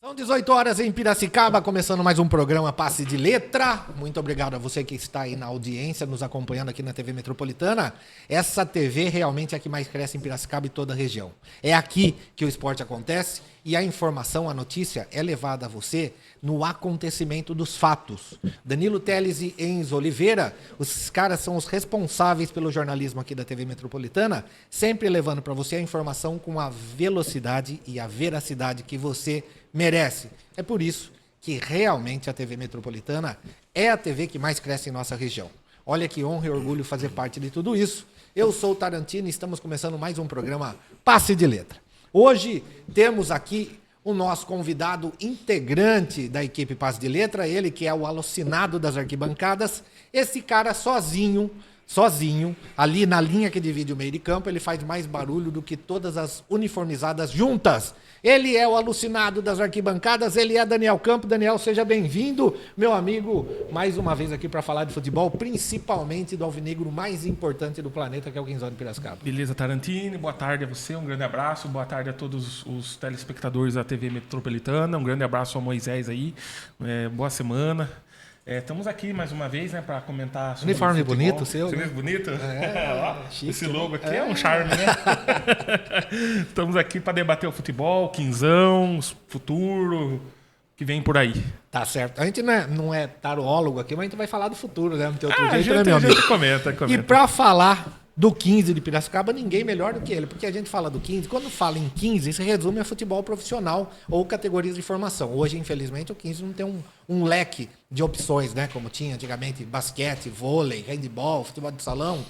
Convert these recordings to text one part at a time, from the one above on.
São 18 horas em Piracicaba, começando mais um programa Passe de Letra. Muito obrigado a você que está aí na audiência, nos acompanhando aqui na TV Metropolitana. Essa TV realmente é a que mais cresce em Piracicaba e toda a região. É aqui que o esporte acontece e a informação, a notícia é levada a você no acontecimento dos fatos. Danilo Teles e Enzo Oliveira, os caras são os responsáveis pelo jornalismo aqui da TV Metropolitana, sempre levando para você a informação com a velocidade e a veracidade que você merece. É por isso que realmente a TV Metropolitana é a TV que mais cresce em nossa região. Olha que honra e orgulho fazer parte de tudo isso. Eu sou o Tarantino e estamos começando mais um programa Passe de Letra. Hoje temos aqui o nosso convidado integrante da equipe Passe de Letra, ele que é o alucinado das arquibancadas. Esse cara sozinho, ali na linha que divide o meio de campo, ele faz mais barulho do que todas as uniformizadas juntas. Ele é o alucinado das arquibancadas, ele é Daniel Campos. Daniel, seja bem-vindo, meu amigo, mais uma vez aqui para falar de futebol, principalmente do alvinegro mais importante do planeta, que é o Quinzão de Piracicaba. Beleza, Tarantini, boa tarde a você, um grande abraço, boa tarde a todos os telespectadores da TV Metropolitana, um grande abraço ao Moisés aí, boa semana. Estamos aqui mais uma vez, né, para comentar sobre uniforme futebol. Bonito, seu. Uniforme bonito? Chique, esse logo aqui é um charme, né? Estamos aqui para debater o futebol, Quinzão, o futuro que vem por aí. Tá certo. A gente não é tarólogo aqui, mas a gente vai falar do futuro, né? Não tem outro jeito, né, meu amigo? A gente comenta. E para falar do 15 de Piracicaba, ninguém melhor do que ele, porque a gente fala do 15, quando fala em 15, se resume a futebol profissional ou categorias de formação. Hoje, infelizmente, o 15 não tem um leque de opções, né? Como tinha antigamente basquete, vôlei, handebol, futebol de salão,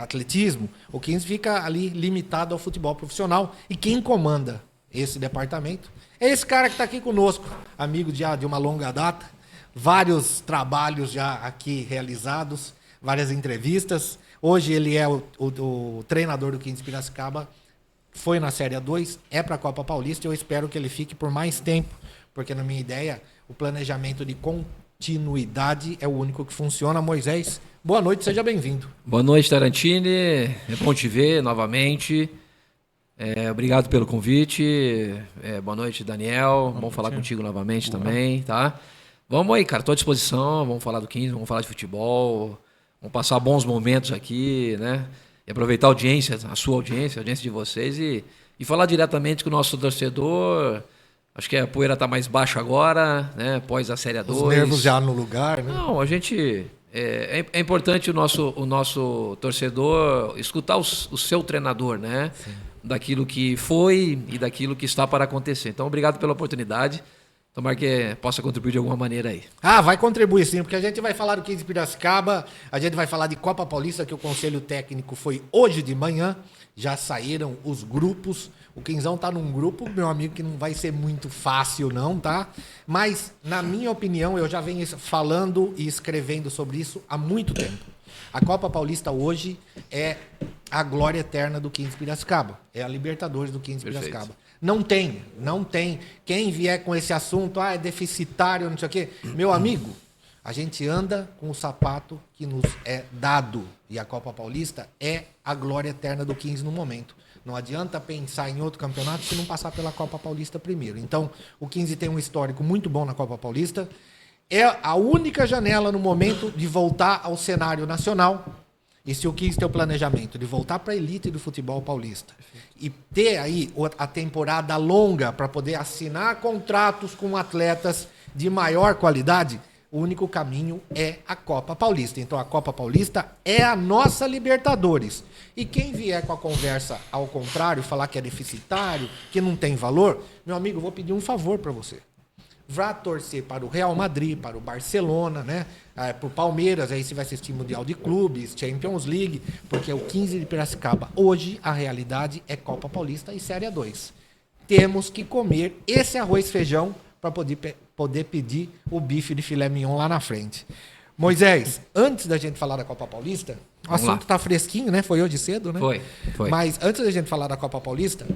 atletismo. O 15 fica ali limitado ao futebol profissional. E quem comanda esse departamento é esse cara que está aqui conosco, amigo de uma longa data, vários trabalhos já aqui realizados, várias entrevistas. Hoje ele é o treinador do 15 Piracicaba, foi na Série A2, é para a Copa Paulista e eu espero que ele fique por mais tempo, porque na minha ideia o planejamento de continuidade é o único que funciona. Moisés, boa noite, seja bem-vindo. Boa noite, Tarantini, é bom te ver novamente, obrigado pelo convite, boa noite, Daniel, bom falar contigo novamente também, tá? Vamos aí, cara, estou à disposição, vamos falar do 15, vamos falar de futebol. Vamos passar bons momentos aqui, né? E aproveitar a audiência, a sua audiência, a audiência de vocês e falar diretamente com o nosso torcedor. Acho que a poeira está mais baixa agora, né? Após a Série A2. Os nervos já no lugar, né? Não, a gente... É importante o nosso torcedor escutar o seu treinador, né? Sim. Daquilo que foi e daquilo que está para acontecer. Então, obrigado pela oportunidade. Tomara que possa contribuir de alguma maneira aí. Vai contribuir sim, porque a gente vai falar do 15 Piracicaba, a gente vai falar de Copa Paulista, que o Conselho Técnico foi hoje de manhã, já saíram os grupos, o Quinzão tá num grupo, meu amigo, que não vai ser muito fácil não, tá? Mas, na minha opinião, eu já venho falando e escrevendo sobre isso há muito tempo. A Copa Paulista hoje é a glória eterna do 15 Piracicaba, é a Libertadores do 15 Perfeito. Piracicaba. Não tem. Quem vier com esse assunto, é deficitário, não sei o quê. Meu amigo, a gente anda com o sapato que nos é dado. E a Copa Paulista é a glória eterna do 15 no momento. Não adianta pensar em outro campeonato se não passar pela Copa Paulista primeiro. Então, o 15 tem um histórico muito bom na Copa Paulista. É a única janela no momento de voltar ao cenário nacional. E se o 15 tem o planejamento de voltar para a elite do futebol paulista e ter aí a temporada longa para poder assinar contratos com atletas de maior qualidade, o único caminho é a Copa Paulista. Então a Copa Paulista é a nossa Libertadores. E quem vier com a conversa ao contrário, falar que é deficitário, que não tem valor, meu amigo, eu vou pedir um favor para você. Vá torcer para o Real Madrid, para o Barcelona, né? Para o Palmeiras, aí você vai assistir Mundial de Clubes, Champions League, porque o 15 de Piracicaba, hoje, a realidade é Copa Paulista e Série A2. Temos que comer esse arroz e feijão para poder pedir o bife de filé mignon lá na frente. Moisés, antes da gente falar da Copa Paulista, o assunto está fresquinho, né? Foi hoje cedo, né? Foi. Mas antes da gente falar da Copa Paulista,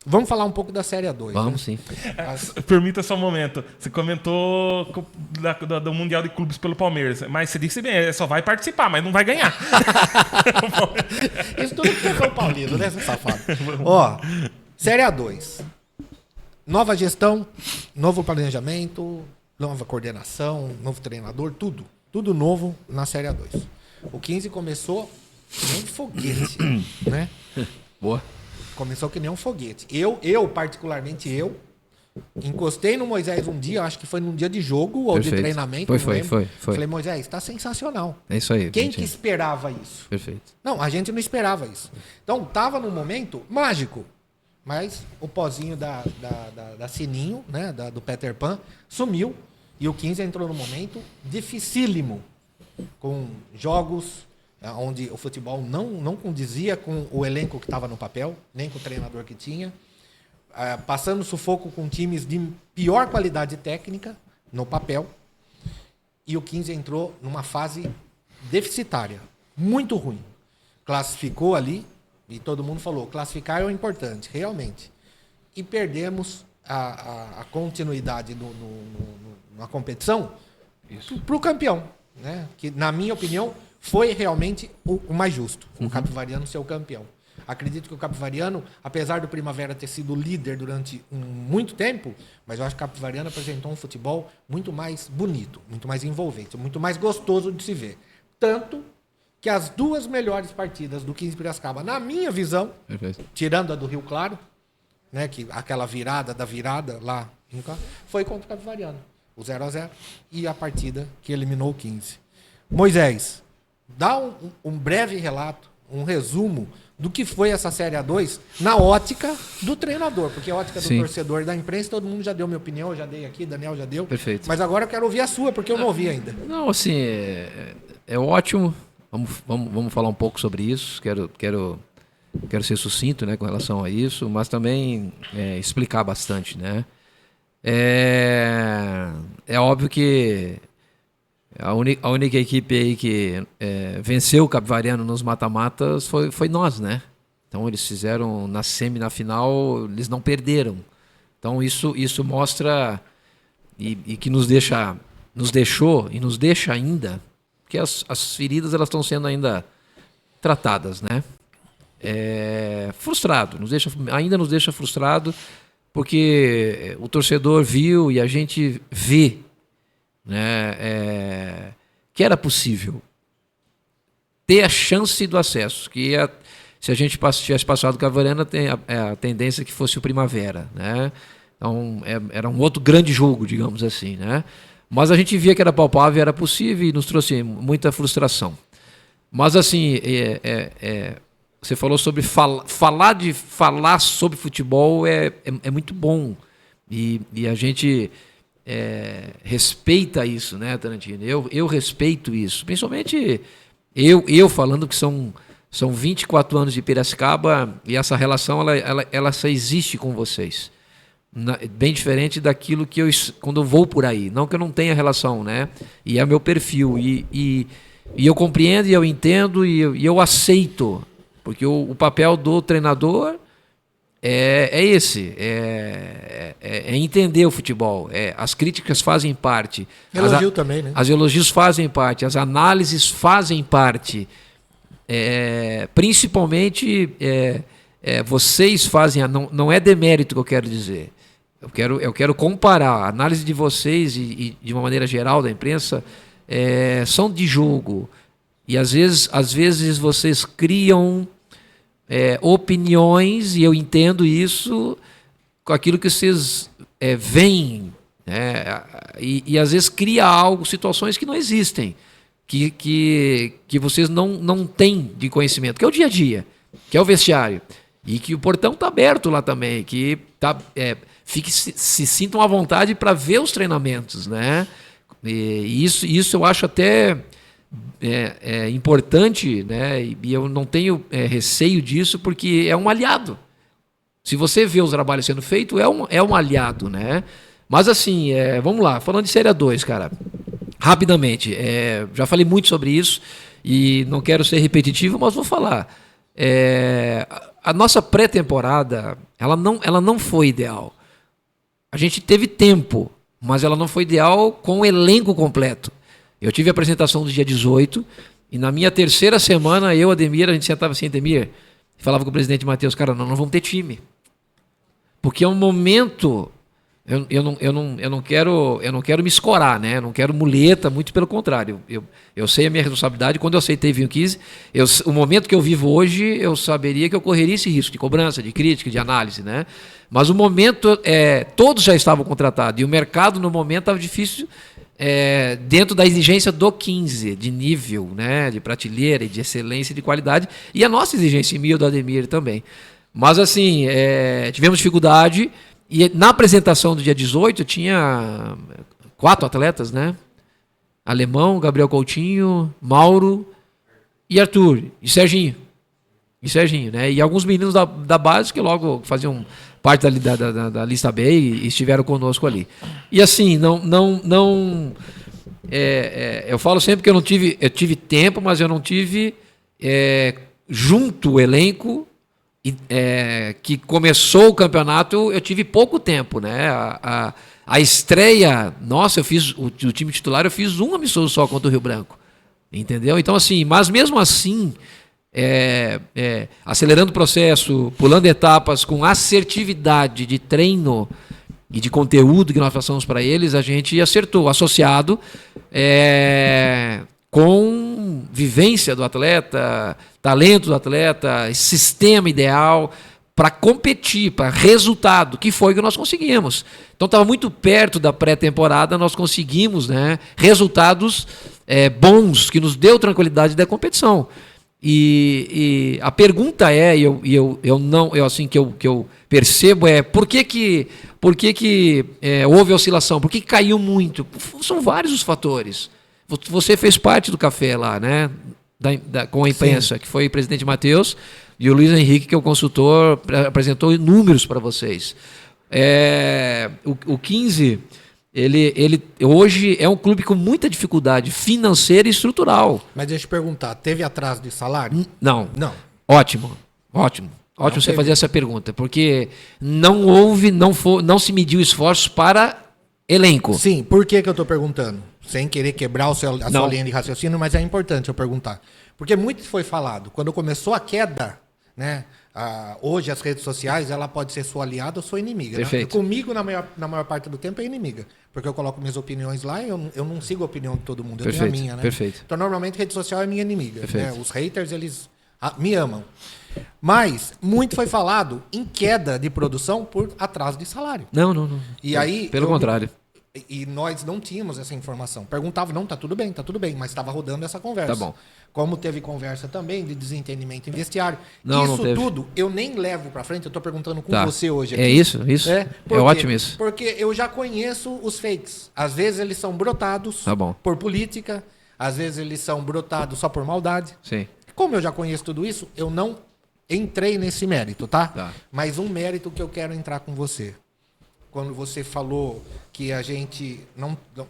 vamos falar um pouco da Série A2. Vamos, né? sim. Permita só um momento. Você comentou do Mundial de Clubes pelo Palmeiras, mas você disse bem, só vai participar, mas não vai ganhar. Isso tudo que foi o Paulino, né, seu safado? Série A2. nova gestão, novo planejamento, nova coordenação, novo treinador, tudo. Tudo novo na Série A2. O 15 começou que nem um foguete, né? Boa. Começou que nem um foguete. Particularmente eu, encostei no Moisés um dia, acho que foi num dia de jogo ou Perfeito. de treinamento. Foi. Falei, Moisés, está sensacional. É isso aí. Quem que esperava isso? Perfeito. Não, a gente não esperava isso. Então, tava num momento mágico. Mas o pozinho da Sininho, né, do Peter Pan, sumiu. E o 15 entrou num momento dificílimo. Com jogos onde o futebol não condizia com o elenco que estava no papel, nem com o treinador que tinha. Passando sufoco com times de pior qualidade técnica no papel. E o 15 entrou numa fase deficitária, muito ruim. Classificou ali, e todo mundo falou, classificar é o importante, realmente. E perdemos a continuidade na competição para o campeão, né? Que, na minha opinião, foi realmente o mais justo, o Capivariano ser o campeão. Acredito que o Capivariano, apesar do Primavera ter sido líder durante muito tempo, mas eu acho que o Capivariano apresentou um futebol muito mais bonito, muito mais envolvente, muito mais gostoso de se ver. Tanto que as duas melhores partidas do 15 Piracicaba, na minha visão, tirando a do Rio Claro, né, que aquela virada lá, foi contra o Capivariano. O 0-0 e a partida que eliminou o 15. Moisés, dá um breve relato, um resumo do que foi essa Série A2 na ótica do treinador, porque a ótica do torcedor e da imprensa, todo mundo já deu minha opinião, eu já dei aqui, Daniel já deu. Perfeito. Mas agora eu quero ouvir a sua, porque eu não ouvi ainda. Não, assim, é ótimo. Vamos falar um pouco sobre isso. Quero ser sucinto, né, com relação a isso, mas também explicar bastante, né? É óbvio que a única equipe aí que venceu o Capivariano nos mata-matas foi nós, né? Então eles fizeram na na final, eles não perderam. Então isso mostra e que nos deixou e nos deixa ainda, porque as feridas elas estão sendo ainda tratadas, né? Frustrado, ainda nos deixa frustrado, porque o torcedor viu e a gente vê, né, que era possível ter a chance do acesso, que se a gente tivesse passado o Capivariano, a tendência que fosse o Primavera, né? Então era um outro grande jogo, digamos assim, né? Mas a gente via que era palpável, era possível e nos trouxe muita frustração. Mas assim, você falou sobre falar sobre futebol é muito bom e a gente respeita isso, né, Tarantino? Eu respeito isso, principalmente eu falando que são 24 anos de Piracicaba e essa relação ela só existe com vocês. Bem diferente daquilo que quando eu vou por aí, não que eu não tenha relação, né? E é meu perfil e eu compreendo e eu entendo e eu aceito, porque o papel do treinador é esse, entender o futebol. As críticas fazem parte. Elogio também, né? As elogios fazem parte, as análises fazem parte. Principalmente vocês fazem, não é demérito que eu quero dizer. Eu quero comparar a análise de vocês e de uma maneira geral da imprensa, são de jogo. E às vezes vocês criam opiniões, e eu entendo isso, com aquilo que vocês veem, né? E às vezes cria situações que não existem, que vocês não têm de conhecimento, que é o dia a dia, que é o vestiário, e que o portão está aberto lá também, que se sintam à vontade para ver os treinamentos, né? E isso eu acho até importante, né? E eu não tenho receio disso, porque é um aliado. Se você vê os trabalhos sendo feitos, é um aliado, né? Mas assim, vamos lá, falando de Série A2, cara, rapidamente, já falei muito sobre isso e não quero ser repetitivo, mas vou falar. A nossa pré-temporada, ela não foi ideal. A gente teve tempo, mas ela não foi ideal com o elenco completo. Eu tive a apresentação do dia 18 e na minha terceira semana, a gente sentava assim, Ademir, e falava com o presidente Matheus, cara, não vamos ter time. Porque é um momento Eu não quero me escorar, né? Eu não quero muleta, muito pelo contrário. Eu sei a minha responsabilidade. Quando eu aceitei vir 15, o momento que eu vivo hoje, eu saberia que eu correria esse risco de cobrança, de crítica, de análise, né? Mas o momento, todos já estavam contratados e o mercado no momento estava difícil, dentro da exigência do 15, de nível, né? De prateleira e de excelência e de qualidade, e a nossa exigência em mim e do Ademir também. Mas assim, tivemos dificuldade. E na apresentação do dia 18 tinha 4 atletas, né? Alemão, Gabriel Coutinho, Mauro e Arthur. E Serginho. Né? E alguns meninos da base que logo faziam parte da lista B e estiveram conosco ali. E assim, eu falo sempre que eu tive tempo, mas eu não tive junto o elenco. Que começou o campeonato, eu tive pouco tempo, né? A estreia, nossa, eu fiz o time titular, eu fiz um amistoso só contra o Rio Branco, entendeu? Então assim, mas mesmo assim, acelerando o processo, pulando etapas, com assertividade de treino e de conteúdo que nós passamos para eles, a gente acertou, associado com vivência do atleta, talento do atleta, sistema ideal para competir, para resultado, que foi o que nós conseguimos. Então estava muito perto da pré-temporada, nós conseguimos, né, resultados bons, que nos deu tranquilidade da competição. E a pergunta que eu percebo por que houve oscilação, por que caiu muito? São vários os fatores. Você fez parte do café lá, né? Com a imprensa, sim, que foi o presidente Matheus, e o Luiz Henrique, que é o consultor, apresentou números para vocês. O 15, ele hoje é um clube com muita dificuldade financeira e estrutural. Mas deixa eu te perguntar, teve atraso de salário? Não. Ótimo você fazer essa pergunta, porque não se mediu esforços para elenco. Sim, por que eu estou perguntando? Sem querer quebrar a sua linha de raciocínio, mas é importante eu perguntar. Porque muito foi falado. Quando começou a queda, né, hoje as redes sociais, ela pode ser sua aliada ou sua inimiga. Perfeito. Né? Comigo, na maior parte do tempo, é inimiga. Porque eu coloco minhas opiniões lá e eu não sigo a opinião de todo mundo. Eu tenho a minha, né? Perfeito. Então, normalmente, rede social é minha inimiga. Né? Os haters, eles me amam. Mas muito foi falado em queda de produção por atraso de salário. Não. E aí, pelo contrário. E nós não tínhamos essa informação. Perguntava, não, tá tudo bem, mas estava rodando essa conversa. Tá bom. Como teve conversa também de desentendimento em vestiário. Não teve. Tudo eu nem levo para frente, eu tô perguntando com você hoje aqui. É isso. É ótimo isso. Porque eu já conheço os fakes. Às vezes eles são brotados por política, às vezes eles são brotados só por maldade. Sim. Como eu já conheço tudo isso, eu não entrei nesse mérito, tá? Mas um mérito que eu quero entrar com você. Quando você falou que a gente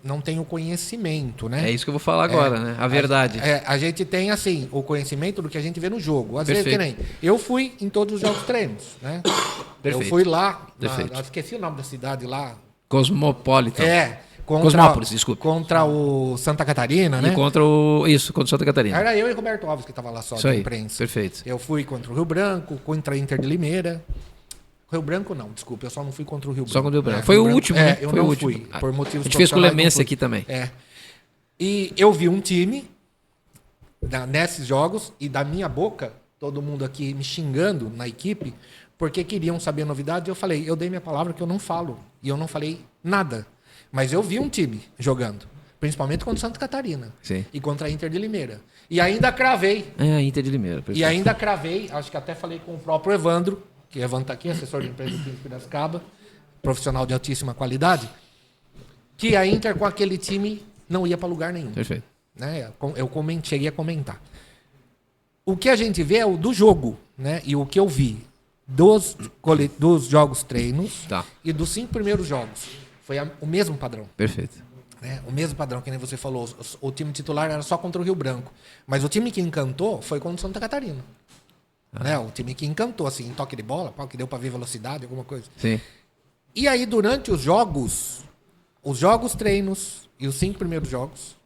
não tem o conhecimento, né? É isso que eu vou falar agora, né? A verdade. A gente tem, assim, o conhecimento do que a gente vê no jogo. Às vezes, que nem eu fui em todos os jogos treinos, né? Perfeito. Eu fui lá, esqueci o nome da cidade lá. Cosmopolitan. Cosmópolis, desculpa. Contra o Santa Catarina, né? E contra o Santa Catarina. Era eu e Roberto Alves que estava lá só de imprensa. Perfeito. Eu fui contra o Rio Branco, contra a Inter de Limeira. Rio Branco não, desculpa, eu só não fui contra o Rio Branco. Só contra o Rio Branco. Foi o último, né? Eu foi não o último. Fui, por motivos a gente fez com o Lemense aqui também. E eu vi um time nesses jogos e da minha boca, todo mundo aqui me xingando na equipe, porque queriam saber novidade. Eu dei minha palavra que eu não falo. E eu não falei nada. Mas eu vi um time jogando. Principalmente contra o Santa Catarina. Sim. E contra a Inter de Limeira. E ainda cravei. Inter de Limeira. E ainda cravei, acho que até falei com o próprio Evandro, que Evandro está aqui, assessor de empresa do Príncipe de Piracicaba, profissional de altíssima qualidade, que a Inter com aquele time não ia para lugar nenhum. Perfeito. Né? Eu cheguei a comentar. O que a gente vê é o do jogo, né? E o que eu vi dos jogos treinos e dos 5 primeiros jogos. Foi o mesmo padrão. Perfeito. Né? O mesmo padrão, que nem você falou. O time titular era só contra o Rio Branco. Mas o time que encantou foi contra o Santa Catarina. Né? O time que encantou, assim, em toque de bola, que deu para ver velocidade, alguma coisa. Sim. E aí, durante os jogos treinos e os 5 primeiros jogos,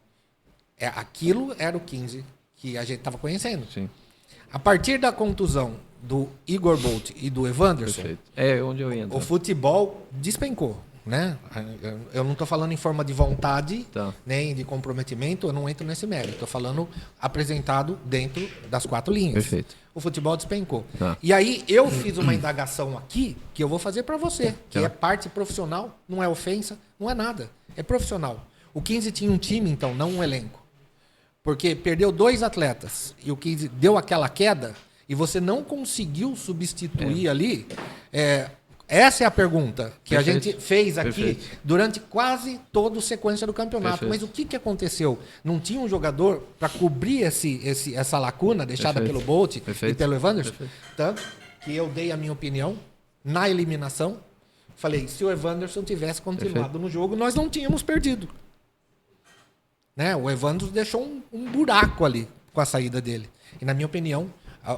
aquilo era o 15 que a gente estava conhecendo. Sim. A partir da contusão do Igor Bolt e do Evanderson, perfeito. É onde eu entro. O futebol despencou. né? Eu não estou falando em forma de vontade, Tá. nem de comprometimento, eu não entro nesse mérito. Estou falando apresentado dentro das 4 linhas. Perfeito. O futebol despencou. Tá. E aí eu fiz uma indagação aqui que eu vou fazer para você, que Tá. é parte profissional, não é ofensa, não é nada. É profissional. O 15 tinha um time, então, não um elenco. Porque perdeu 2 atletas e o 15 deu aquela queda e você não conseguiu substituir ali. Essa é a pergunta que a Perfeito. gente fez aqui Perfeito. durante quase toda a sequência do campeonato. Perfeito. Mas o que aconteceu? Não tinha um jogador para cobrir essa lacuna deixada Perfeito. pelo Bolt e Perfeito. pelo Evanderson? Perfeito. Tanto que eu dei a minha opinião na eliminação. Falei, se o Evanderson tivesse continuado no jogo, nós não tínhamos perdido. Né? O Evanderson deixou um buraco ali com a saída dele. E na minha opinião,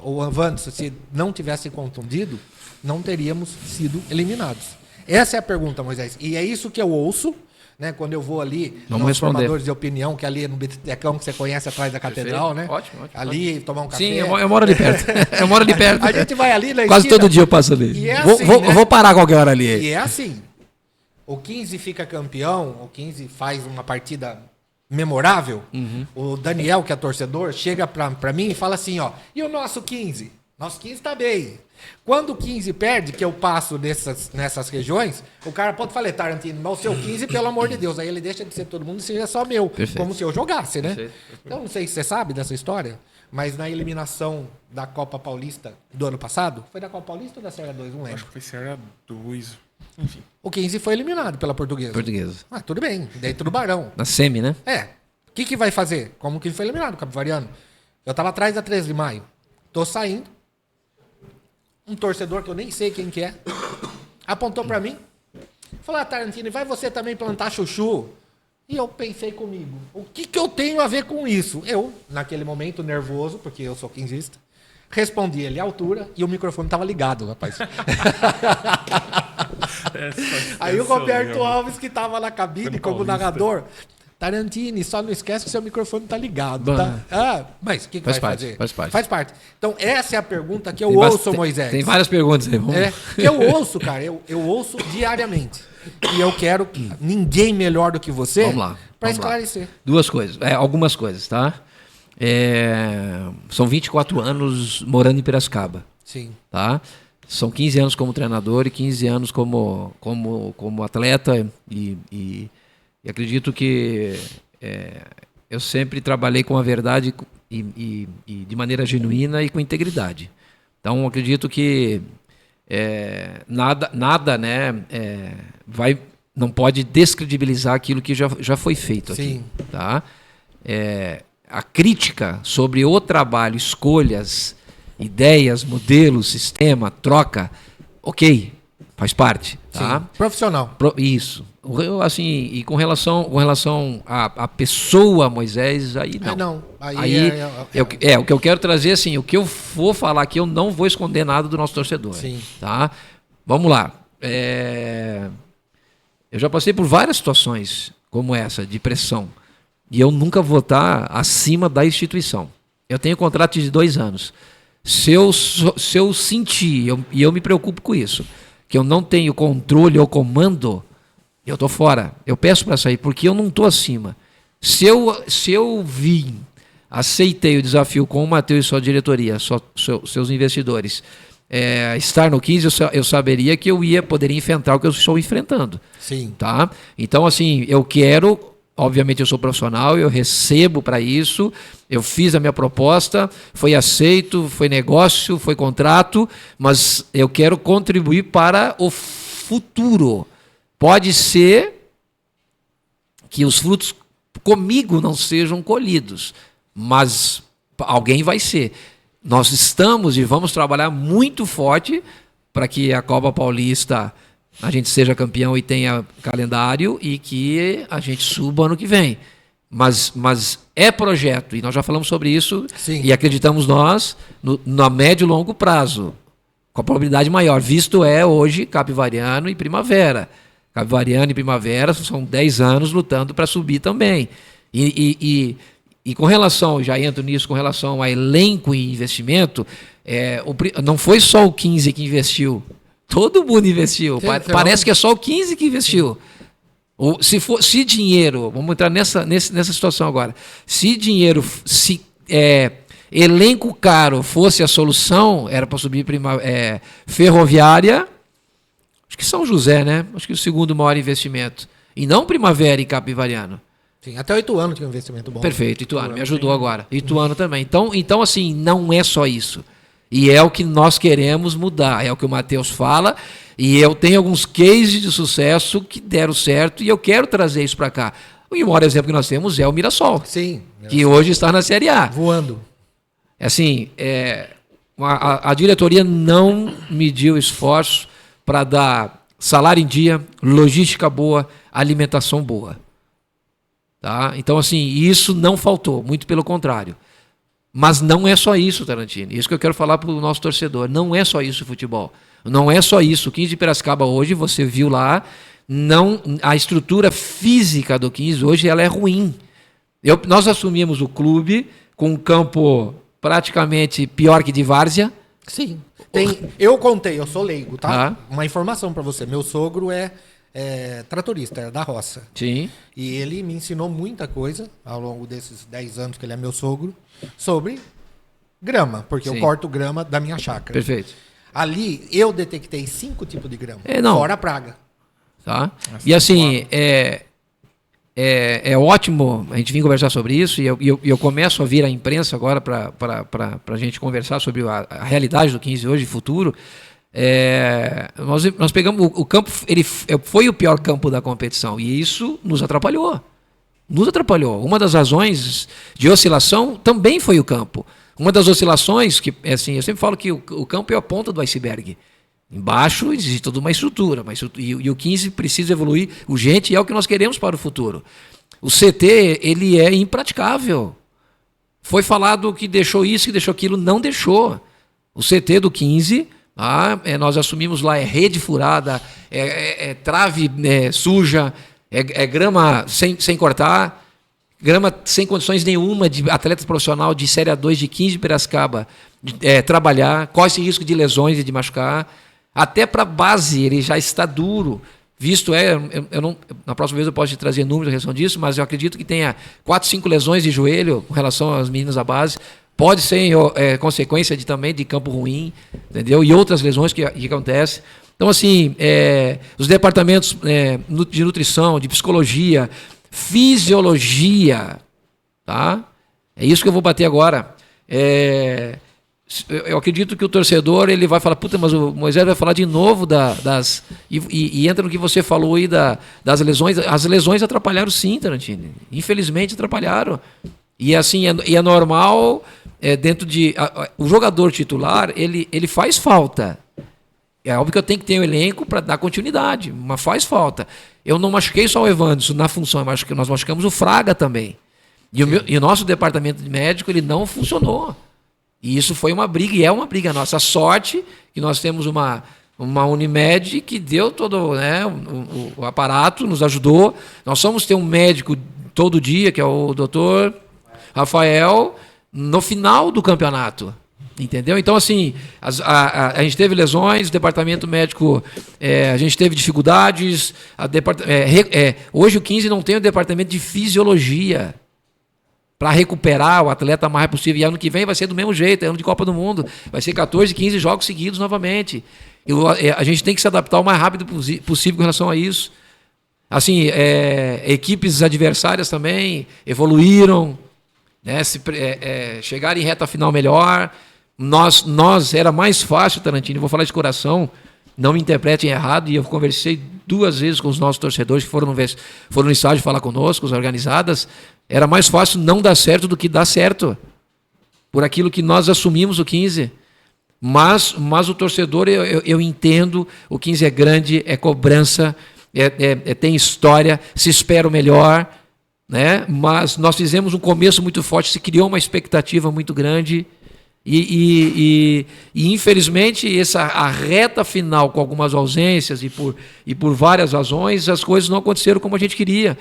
o Evanderson, se não tivesse contundido, não teríamos sido eliminados. Essa é a pergunta, Moisés. E é isso que eu ouço, né? Quando eu vou ali Vamos nos responder. formadores de opinião, que ali é no Betecão, que você conhece atrás da catedral, né? Ótimo. Ali, tomar um café. Sim, eu moro ali perto. Eu moro ali perto. A gente vai ali na Quase esquina. todo dia eu passo ali. E é vou, assim, vou- né? vou parar qualquer hora ali. E é assim. O 15 fica campeão, o 15 faz uma partida memorável. O Daniel, que é torcedor, chega pra mim e fala assim, ó, e o nosso 15? Nosso 15 tá bem. Quando o 15 perde, que eu passo nessas regiões, o cara pode falar, Tarantino, mas o seu 15, pelo amor de Deus, aí ele deixa de ser todo mundo e seja só meu. Perfeito. Como se eu jogasse, né? Perfeito. Então, não sei se você sabe dessa história, mas na eliminação da Copa Paulista do ano passado, foi da Copa Paulista ou da Série 2? Não lembro. Acho que foi Serra 2. Enfim. O 15 foi eliminado pela Portuguesa. Portuguesa. Ah, tudo bem, dentro do Barão. Na semi, né? O que vai fazer? Como que foi eliminado o Capivariano? Eu tava atrás da 13 de maio. Tô saindo. Um torcedor que eu nem sei quem que é, apontou pra mim. Falou, Tarantino, vai você também plantar chuchu? E eu pensei comigo, o que eu tenho a ver com isso? Eu, naquele momento, nervoso, porque eu sou quinzista, respondi ele à altura e o microfone tava ligado, rapaz. Aí o Roberto Alves, que tava na cabine como narrador, Tarantini, só não esquece que seu microfone tá ligado, tá? Mas o que Faz vai parte, fazer? faz parte. Então, essa é a pergunta que eu Tem ouço, bastante- Moisés. Tem várias perguntas aí. Vamos... Que eu ouço, cara. Eu ouço diariamente. E eu quero ninguém melhor do que você Vamos lá, para vamos lá. esclarecer. Duas coisas, algumas coisas, tá? São 24 anos morando em Piracicaba, Sim. tá? São 15 anos como treinador e 15 anos como atleta e acredito que eu sempre trabalhei com a verdade e de maneira genuína e com integridade. Então acredito que nada né, não pode descredibilizar aquilo que já foi feito aqui. Sim. Tá? A crítica sobre o trabalho, escolhas, ideias, modelos, sistema, troca, ok, faz parte. Tá? Sim. Profissional. Isso. Assim, e com relação à pessoa Moisés, aí não. Não. O que eu quero trazer, assim, o que eu vou falar aqui, eu não vou esconder nada do nosso torcedor. Sim. Tá? Vamos lá. Eu já passei por várias situações como essa, de pressão. E eu nunca vou estar acima da instituição. Eu tenho contrato de 2 anos. Se eu sentir, e eu me preocupo com isso, que eu não tenho controle ou comando, eu tô fora. Eu peço para sair, porque eu não tô acima. Se eu vim, aceitei o desafio com o Matheus e sua diretoria, seus investidores, estar no 15, eu saberia que poderia enfrentar o que eu estou enfrentando. Sim. Tá? Então, assim, eu quero... Obviamente eu sou profissional, eu recebo para isso, eu fiz a minha proposta, foi aceito, foi negócio, foi contrato, mas eu quero contribuir para o futuro. Pode ser que os frutos comigo não sejam colhidos, mas alguém vai ser. Nós estamos e vamos trabalhar muito forte para que a Copa Paulista... a gente seja campeão e tenha calendário e que a gente suba ano que vem. Mas é projeto, e nós já falamos sobre isso. Sim. E acreditamos nós no médio e longo prazo, com a probabilidade maior. Visto hoje Capivariano e Primavera. Capivariano e Primavera são 10 anos lutando para subir também. E com relação, já entro nisso, com relação a elenco e investimento, não foi só o 15 que investiu. Todo mundo investiu. Sim, Parece que é só o 15 que investiu. Se dinheiro, vamos entrar nessa situação agora. Se dinheiro, elenco caro fosse a solução, era para subir Ferroviária, acho que São José, né? Acho que o segundo maior investimento. E não Primavera e Capivariano. Sim, até 8 anos tinha um investimento bom. Perfeito, Ituano, me ajudou agora. Ituano também. Então, assim, não é só isso. E é o que nós queremos mudar, é o que o Matheus fala, e eu tenho alguns cases de sucesso que deram certo, e eu quero trazer isso para cá. E o maior exemplo que nós temos é o Mirassol, Sim. que hoje está na Série A. Voando. Assim, a diretoria não mediu esforço para dar salário em dia, logística boa, alimentação boa. Tá? Então, assim, isso não faltou, muito pelo contrário. Mas não é só isso, Tarantino. Isso que eu quero falar para o nosso torcedor. Não é só isso o futebol. Não é só isso. O 15 de Piracicaba hoje, você viu lá, a estrutura física do 15 hoje ela é ruim. Nós assumimos o clube com um campo praticamente pior que de várzea. Sim. Eu contei, eu sou leigo, tá? Uma informação para você. Meu sogro é tratorista, é da roça. Sim. E ele me ensinou muita coisa ao longo desses 10 anos que ele é meu sogro sobre grama, porque Sim. eu corto grama da minha chácara. Perfeito. Ali eu detectei 5 tipos de grama, não. fora a praga. Tá? E assim, é ótimo a gente vir conversar sobre isso, e eu começo a vir à imprensa agora para a gente conversar sobre a realidade do 15 hoje e futuro. Nós pegamos o campo, ele foi o pior campo da competição, e isso nos atrapalhou. Uma das razões de oscilação também foi o campo. Uma das oscilações, que assim, eu sempre falo que o campo é a ponta do iceberg. Embaixo existe toda uma estrutura, e o 15 precisa evoluir urgente, e é o que nós queremos para o futuro. O CT, ele é impraticável. Foi falado que deixou isso, que deixou aquilo, não deixou. O CT do 15... nós assumimos lá, rede furada, trave suja, grama sem cortar, grama sem condições nenhuma de atleta profissional de Série A2 de 15 de Piracicaba trabalhar, corre esse risco de lesões e de machucar. Até para a base ele já está duro. Na próxima vez eu posso te trazer números em relação disso, mas eu acredito que tenha 4, 5 lesões de joelho com relação às meninas da base. Pode ser consequência também de campo ruim, entendeu? E outras lesões que acontecem. Então, assim, os departamentos de nutrição, de psicologia, fisiologia, tá? É isso que eu vou bater agora. Eu acredito que o torcedor ele vai falar, puta, mas o Moisés vai falar de novo e entra no que você falou aí das lesões. As lesões atrapalharam sim, Tarantino. Infelizmente atrapalharam. E assim, é normal, dentro de... o jogador titular, ele faz falta. É óbvio que eu tenho que ter um elenco para dar continuidade, mas faz falta. Eu não machuquei só o Evanderson na função, nós machucamos o Fraga também. E o nosso departamento de médico, ele não funcionou. E isso foi uma briga, e é uma briga nossa. A sorte que nós temos uma Unimed que deu todo, né, o aparato, nos ajudou. Nós vamos ter um médico todo dia, que é o doutor Rafael, no final do campeonato. Entendeu? Então, assim, a gente teve lesões, o departamento médico, a gente teve dificuldades. Hoje o 15 não tem o departamento de fisiologia para recuperar o atleta o mais rápido possível. E ano que vem vai ser do mesmo jeito, é ano de Copa do Mundo. Vai ser 14, 15 jogos seguidos novamente. A gente tem que se adaptar o mais rápido possível com relação a isso. Assim, equipes adversárias também evoluíram, né? Chegar em reta final melhor. Nós era mais fácil, Tarantino, vou falar de coração, não me interpretem errado, e eu conversei 2 vezes com os nossos torcedores que foram no estádio falar conosco, as organizadas. Era mais fácil não dar certo do que dar certo, por aquilo que nós assumimos o 15. Mas o torcedor, eu entendo, o 15 é grande, é cobrança, tem história, se espera o melhor, né? Mas nós fizemos um começo muito forte, se criou uma expectativa muito grande, e infelizmente a reta final, com algumas ausências e por várias razões, as coisas não aconteceram como a gente queria.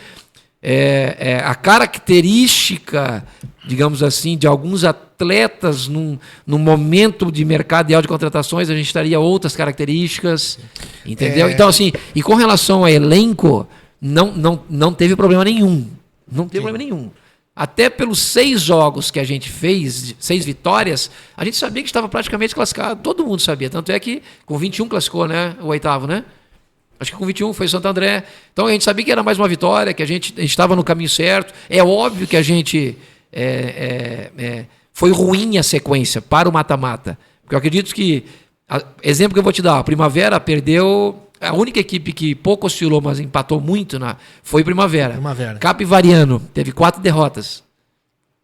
a característica, digamos assim, de alguns atletas num momento de mercado ideal de contratações, a gente estaria outras características, entendeu? Então, assim, e com relação a elenco, não teve problema nenhum. Não teve problema nenhum. Até pelos 6 jogos que a gente fez, 6 vitórias, a gente sabia que estava praticamente classificado. Todo mundo sabia. Tanto é que com 21 classificou, né? O 8º, né? Acho que com 21 foi o Santo André. Então a gente sabia que era mais uma vitória, que a gente estava no caminho certo. É óbvio que a gente foi ruim a sequência para o mata-mata. Porque eu acredito que, exemplo que eu vou te dar, a Primavera perdeu. A única equipe que pouco oscilou, mas empatou muito foi Primavera. Capivariano teve 4 derrotas.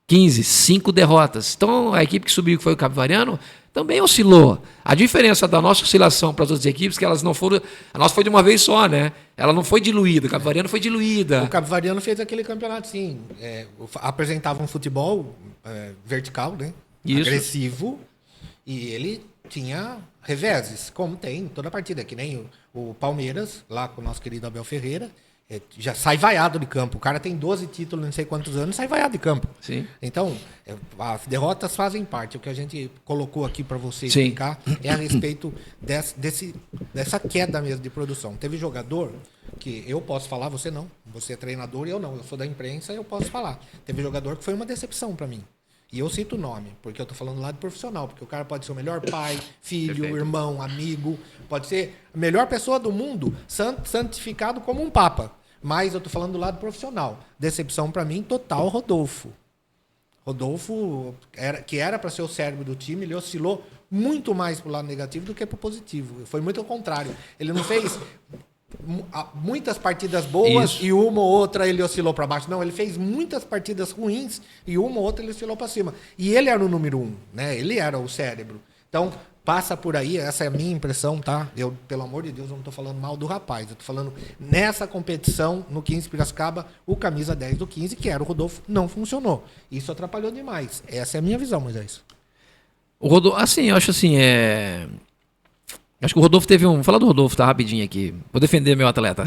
5 derrotas. Então a equipe que subiu, que foi o Capivariano, também oscilou. A diferença da nossa oscilação para as outras equipes é que elas não foram. A nossa foi de uma vez só, né? Ela não foi diluída. O Capivariano foi diluída. O Capivariano fez aquele campeonato, sim. Apresentava um futebol vertical, né? Isso. Agressivo. E ele tinha reveses, como tem em toda partida, que nem o Palmeiras, lá com o nosso querido Abel Ferreira, já sai vaiado de campo. O cara tem 12 títulos, não sei quantos anos, sai vaiado de campo. Sim. Então, as derrotas fazem parte. O que a gente colocou aqui para você explicar é a respeito dessa queda mesmo de produção. Teve jogador que eu posso falar, você não. Você é treinador e eu não. Eu sou da imprensa e eu posso falar. Teve jogador que foi uma decepção para mim. E eu cito o nome, porque eu estou falando do lado profissional, porque o cara pode ser o melhor pai, filho, Perfeito. Irmão, amigo, pode ser a melhor pessoa do mundo, santificado como um papa. Mas eu estou falando do lado profissional. Decepção para mim, total, Rodolfo. Rodolfo, que era para ser o cérebro do time, ele oscilou muito mais para o lado negativo do que para o positivo. Foi muito ao contrário. Ele não fez muitas partidas boas e uma ou outra ele oscilou para baixo. Não, ele fez muitas partidas ruins e uma ou outra ele oscilou para cima. E ele era o número 1, né? Ele era o cérebro. Então, passa por aí, essa é a minha impressão, tá? Eu, pelo amor de Deus, eu não estou falando mal do rapaz. Eu estou falando nessa competição, no 15 Piracicaba, o camisa 10 do 15, que era o Rodolfo, não funcionou. Isso atrapalhou demais. Essa é a minha visão, Moisés. O Rodolfo, assim, eu acho assim, acho que o Rodolfo teve Vou falar do Rodolfo, tá? Rapidinho aqui. Vou defender meu atleta.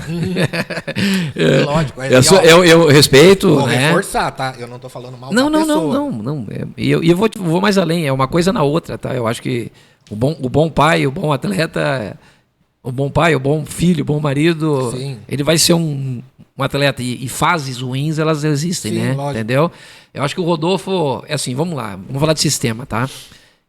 Lógico. Eu respeito. Vou né? reforçar, tá? Eu não tô falando mal da pessoa. Não. E eu vou mais além. É uma coisa na outra, tá? Eu acho que o bom pai, o bom atleta, o bom pai, o bom filho, o bom marido, Sim. ele vai ser um atleta. E fases ruins, elas existem, Sim, né? Lógico. Entendeu? Eu acho que o Rodolfo, assim, vamos lá. Vamos falar de sistema, tá?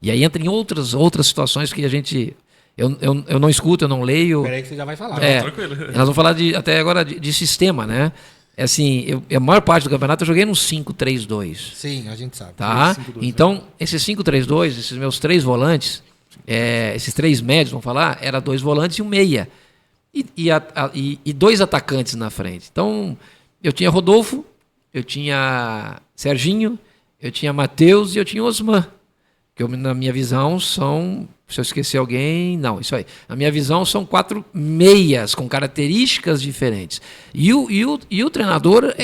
E aí entra em outras situações que a gente... Eu não escuto, eu não leio. Peraí que você já vai falar. Tranquilo. Nós vamos falar até agora de sistema, né? Assim, a maior parte do campeonato eu joguei no 5-3-2. Sim, a gente sabe. Tá? Então, esses 5-3-2, esses meus 3 volantes, esses 3 médios, vamos falar, era 2 volantes e um meia. E 2 atacantes na frente. Então, eu tinha Rodolfo, eu tinha Serginho, eu tinha Matheus e eu tinha Osman. Que na minha visão são... Se eu esquecer alguém... Não, isso aí. Na minha visão são 4 meias com características diferentes. E o treinador,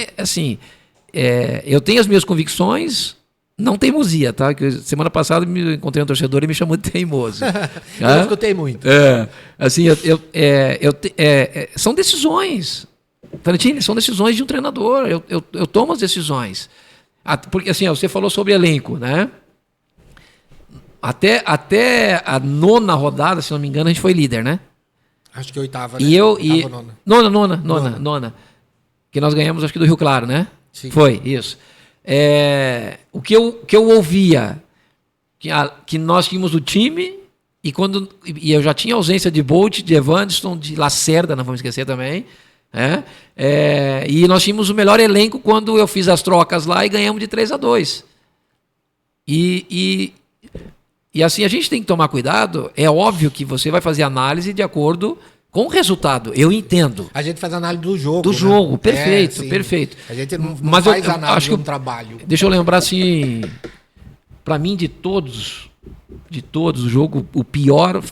eu tenho as minhas convicções, não teimosia, tá? Que semana passada eu encontrei um torcedor e me chamou de teimoso. Eu escutei muito. São decisões. Tarantini, são decisões de um treinador. Eu tomo as decisões. Porque assim, você falou sobre elenco, né? Até a 9ª rodada, se não me engano, a gente foi líder, né? Acho que 8ª, né? Nona. Que nós ganhamos, acho que do Rio Claro, né? Sim. Foi, isso. O que eu ouvia, que nós tínhamos o time, e eu já tinha ausência de Bolt, de Evanston, de Lacerda, não vamos esquecer também. E nós tínhamos o melhor elenco quando eu fiz as trocas lá e ganhamos de 3-2. E assim, a gente tem que tomar cuidado. É óbvio que você vai fazer análise de acordo com o resultado. Eu entendo. A gente faz análise do jogo. Do jogo, perfeito, perfeito. A gente não faz análise do trabalho. Deixa eu lembrar assim, para mim de todos o jogo, o pior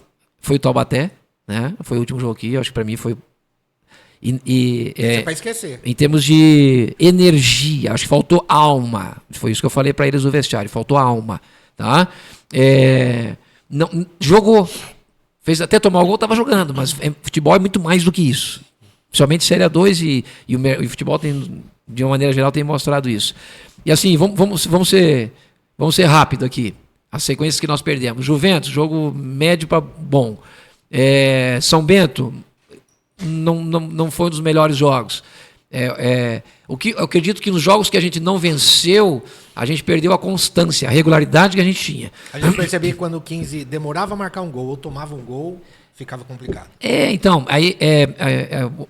foi o Taubaté, né? Foi o último jogo aqui, acho que para mim foi... é para esquecer. Em termos de energia, acho que faltou alma. Foi isso que eu falei para eles no vestiário, faltou alma, tá? Não, jogou, fez até tomar o gol, estava jogando, mas futebol é muito mais do que isso. Principalmente Série A2 e o futebol tem de uma maneira geral, tem mostrado isso. E assim, vamos ser rápido aqui. As sequências que nós perdemos. Juventus, jogo médio para bom. São Bento, não foi um dos melhores jogos. Eu acredito que nos jogos que a gente não venceu, a gente perdeu a constância, a regularidade que a gente tinha. A gente percebia que quando o 15 demorava a marcar um gol ou tomava um gol, ficava complicado. Então,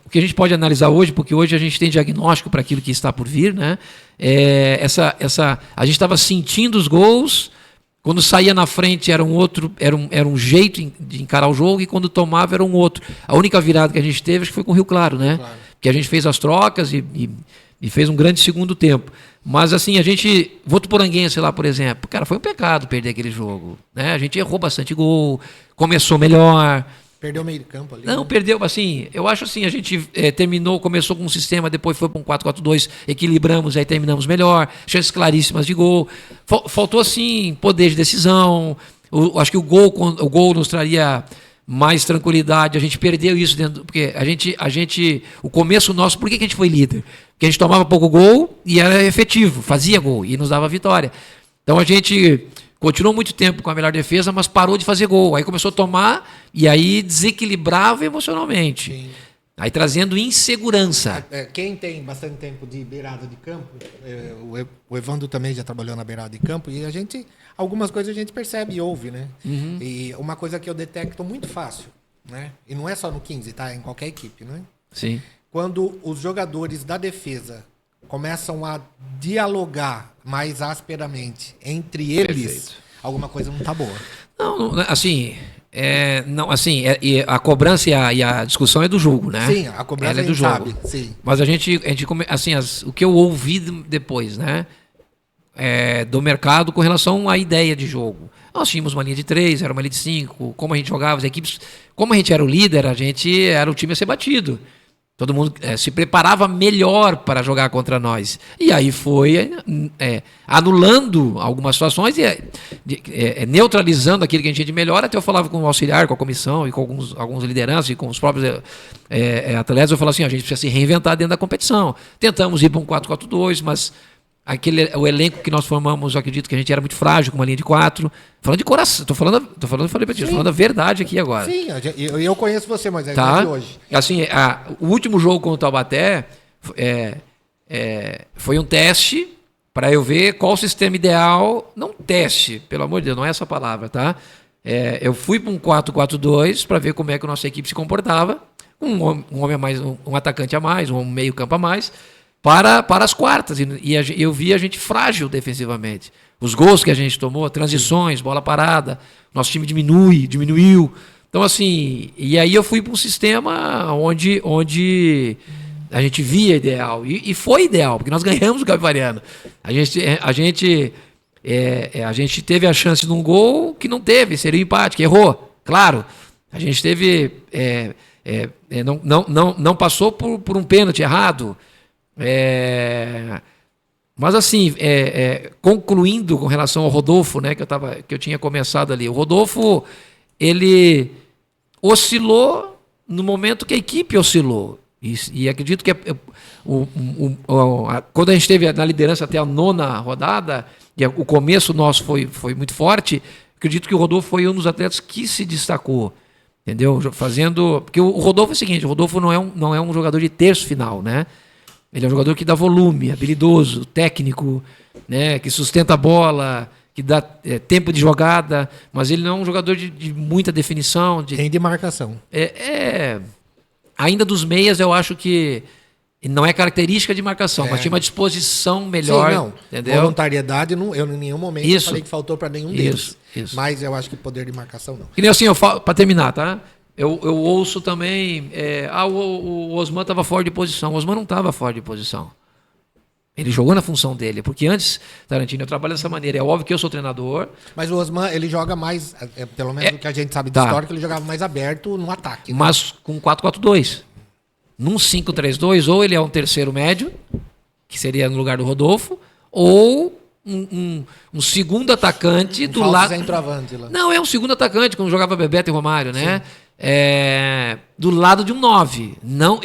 o que a gente pode analisar hoje, porque hoje a gente tem diagnóstico para aquilo que está por vir, né? A gente estava sentindo os gols, quando saía na frente era um jeito de encarar o jogo, e quando tomava era um outro. A única virada que a gente teve acho que foi com o Rio Claro, né? Claro. Que a gente fez as trocas e fez um grande segundo tempo. Mas assim, Votuporanguense lá, por exemplo, cara, foi um pecado perder aquele jogo, né? A gente errou bastante gol, começou melhor. Perdeu o meio de campo ali. Não, perdeu, assim, eu acho assim, a gente começou com um sistema, depois foi para um 4-4-2, equilibramos, aí terminamos melhor, chances claríssimas de gol. Faltou, assim, poder de decisão, acho que o gol nos traria mais tranquilidade, a gente perdeu isso porque o começo nosso, por que a gente foi líder? Porque a gente tomava pouco gol e era efetivo, fazia gol e nos dava vitória. Então a gente continuou muito tempo com a melhor defesa, mas parou de fazer gol. Aí começou a tomar e aí desequilibrava emocionalmente. Sim. Aí trazendo insegurança. Quem tem bastante tempo de beirada de campo, o Evandro também já trabalhou na beirada de campo, e algumas coisas a gente percebe e ouve, né? Uhum. E uma coisa que eu detecto muito fácil, né? E não é só no 15, tá? Em qualquer equipe, né? Sim. Quando os jogadores da defesa começam a dialogar mais asperamente entre eles, perfeito, alguma coisa não tá boa. Não, assim, a cobrança e a discussão é do jogo, né? Sim, a cobrança é do jogo. Sabe, sim. Mas o que eu ouvi depois, né? Do mercado com relação à ideia de jogo. Nós tínhamos uma linha de 3, era uma linha de 5, como a gente jogava, as equipes, como a gente era o líder, a gente era o time a ser batido. Todo mundo se preparava melhor para jogar contra nós. E aí foi anulando algumas situações e neutralizando aquilo que a gente tinha de melhor. Até eu falava com o auxiliar, com a comissão e com alguns lideranças e com os próprios atletas. Eu falava assim, a gente precisa se reinventar dentro da competição. Tentamos ir para um 4-4-2, mas o elenco que nós formamos, eu acredito que a gente era muito frágil, com uma linha de 4. Falando de coração, falando a verdade aqui agora. Sim, eu conheço você, mas é de hoje. Assim, o último jogo contra o Taubaté foi um teste para eu ver qual o sistema ideal. Não teste, pelo amor de Deus, não é essa palavra, tá? Eu fui para um 4-4-2 para ver como é que a nossa equipe se comportava. Um homem a mais, um atacante a mais, um meio campo a mais. Para as quartas, e eu vi a gente frágil defensivamente. Os gols que a gente tomou, transições, bola parada, nosso time diminuiu. Então, assim, e aí eu fui para um sistema onde a gente via ideal, e foi ideal, porque nós ganhamos o Capivariano. A gente teve a chance de um gol que não teve, seria um empate, que errou, claro. A gente teve, não passou por um pênalti errado. Mas assim, concluindo com relação ao Rodolfo, né, que eu tinha começado ali, o Rodolfo, ele oscilou no momento que a equipe oscilou, e acredito que quando a gente esteve na liderança até a 9ª rodada, e o começo nosso foi muito forte, acredito que o Rodolfo foi um dos atletas que se destacou, entendeu? Porque o Rodolfo é o seguinte, o Rodolfo não é um jogador de terço final, né? Ele é um jogador que dá volume, habilidoso, técnico, né, que sustenta a bola, que dá tempo de jogada, mas ele não é um jogador de muita definição. Tem de marcação. Ainda dos meias, eu acho que não é característica de marcação, mas tinha uma disposição melhor. Sim, não. Entendeu? Voluntariedade, eu em nenhum momento falei que faltou para nenhum deles. Isso. Mas eu acho que poder de marcação não. E nem assim, para terminar, tá? Eu ouço também, o Osman estava fora de posição. O Osman não estava fora de posição. Ele jogou na função dele. Porque antes, Tarantino, eu trabalho dessa maneira. É óbvio que eu sou treinador. Mas o Osman, ele joga mais, pelo menos o que a gente sabe de história, que ele jogava mais aberto no ataque. Né? Mas com 4-4-2. Num 5-3-2, ou ele é um terceiro médio, que seria no lugar do Rodolfo, ou um segundo atacante do lado. Centroavante lá. Não, é um segundo atacante, como jogava Bebeto e Romário, né? Do lado de um 9. Não,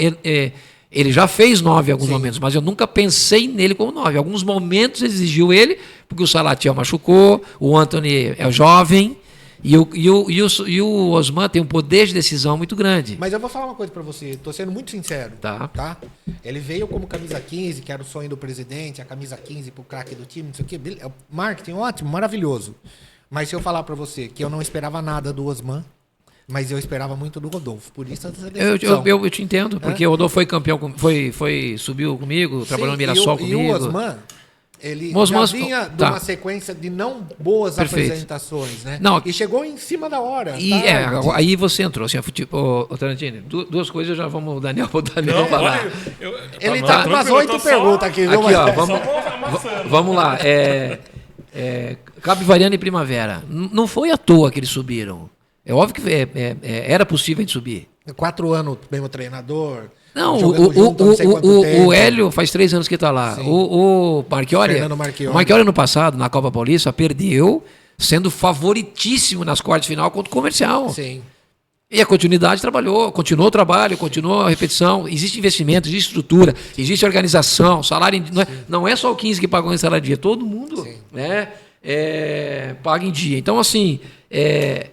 Ele já fez 9 em alguns momentos, mas eu nunca pensei nele como 9. Em alguns momentos exigiu ele, porque o Salatiel machucou, o Anthony é jovem, e o Osman tem um poder de decisão muito grande. Mas eu vou falar uma coisa pra você, tô sendo muito sincero. Tá. Ele veio como camisa 15, que era o sonho do presidente, a camisa 15 pro craque do time, não sei o quê. Marketing ótimo, maravilhoso. Mas se eu falar pra você que eu não esperava nada do Osman, mas eu esperava muito do Rodolfo. Por isso essa decepção. Eu te entendo, porque o Rodolfo foi campeão, subiu comigo, trabalhou no Mirassol comigo. E o Osman, ele já vinha de uma sequência de não boas apresentações, né? Não, e chegou em cima da hora. Aí você entrou. Assim, o Tarantino, duas coisas já vamos o Daniel falar. Ele tá com umas 8 perguntas aqui, viu? Aqui, ó, vamos lá. Capivariano e Primavera. Não foi à toa que eles subiram. É óbvio que era possível de subir. 4 anos mesmo treinador. Não, o Hélio faz 3 anos que está lá. O Marchiori, no passado, na Copa Paulista, perdeu, sendo favoritíssimo nas quartas de final contra o Comercial. Sim. E a continuidade continuou o trabalho, continuou a repetição. Existe investimento, existe estrutura, existe organização, salário. Não é só o 15 que pagou em salário dia, todo mundo paga em dia. Então, assim,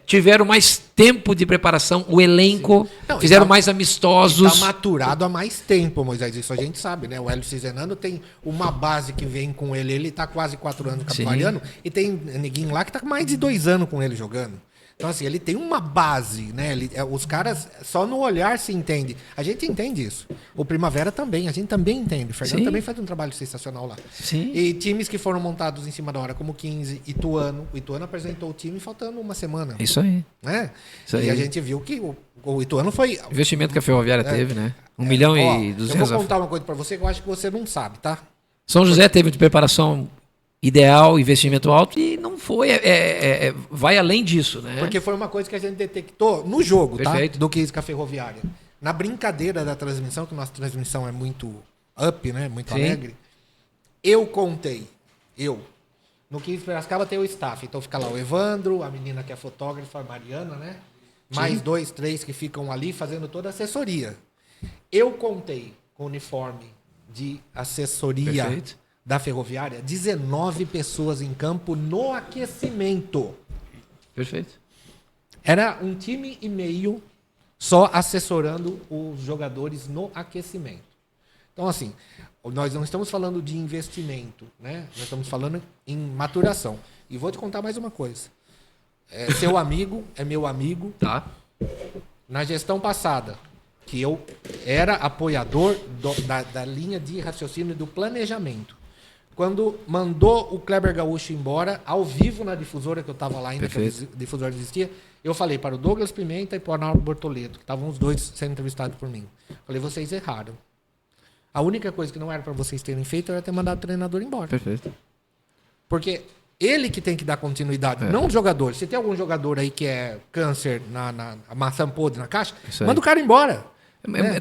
tiveram mais tempo de preparação, o elenco, fizeram mais amistosos. Está maturado há mais tempo, Moisés, isso a gente sabe, né? O Hélio Cizenano tem uma base que vem com ele está quase 4 anos capivariano, e tem neguinho lá que está com mais de 2 anos com ele jogando. Então, assim, ele tem uma base, né? Os caras, só no olhar se entende. A gente entende isso. O Primavera também, a gente também entende. O Fernando também faz um trabalho sensacional lá. Sim. E times que foram montados em cima da hora, como 15, Ituano. O Ituano apresentou o time faltando uma semana. Isso aí. Né? Isso aí. E a gente viu que o Ituano foi... O investimento que a Ferroviária teve, né? 1 milhão e 200. Eu vou contar uma coisa para você que eu acho que você não sabe, tá? São José teve de preparação ideal, investimento alto, e não foi, vai além disso, né? Porque foi uma coisa que a gente detectou no jogo, Perfeito. Tá? Do 15 com a Ferroviária. Na brincadeira da transmissão, que nossa transmissão é muito up, né? Muito alegre. Eu contei, no 15 Piracicaba tem o staff, então fica lá o Evandro, a menina que é fotógrafa, a Mariana, né? Mais 2, 3 que ficam ali fazendo toda a assessoria. Eu contei com o uniforme de assessoria da Ferroviária, 19 pessoas em campo no aquecimento. Perfeito. Era um time e meio só assessorando os jogadores no aquecimento. Então, assim, nós não estamos falando de investimento, né? Nós estamos falando em maturação. E vou te contar mais uma coisa. Seu amigo é meu amigo. Tá. Na gestão passada, que eu era apoiador da linha de raciocínio do planejamento. Quando mandou o Kleber Gaúcho embora, ao vivo na difusora, que eu estava lá ainda, que a difusora existia, eu falei para o Douglas Pimenta e para o Arnaldo Bortoleto, que estavam os dois sendo entrevistados por mim. Falei, vocês erraram. A única coisa que não era para vocês terem feito era ter mandado o treinador embora. Perfeito. Porque ele que tem que dar continuidade, não o jogador. Se tem algum jogador aí que é câncer na maçã podre na caixa, manda o cara embora.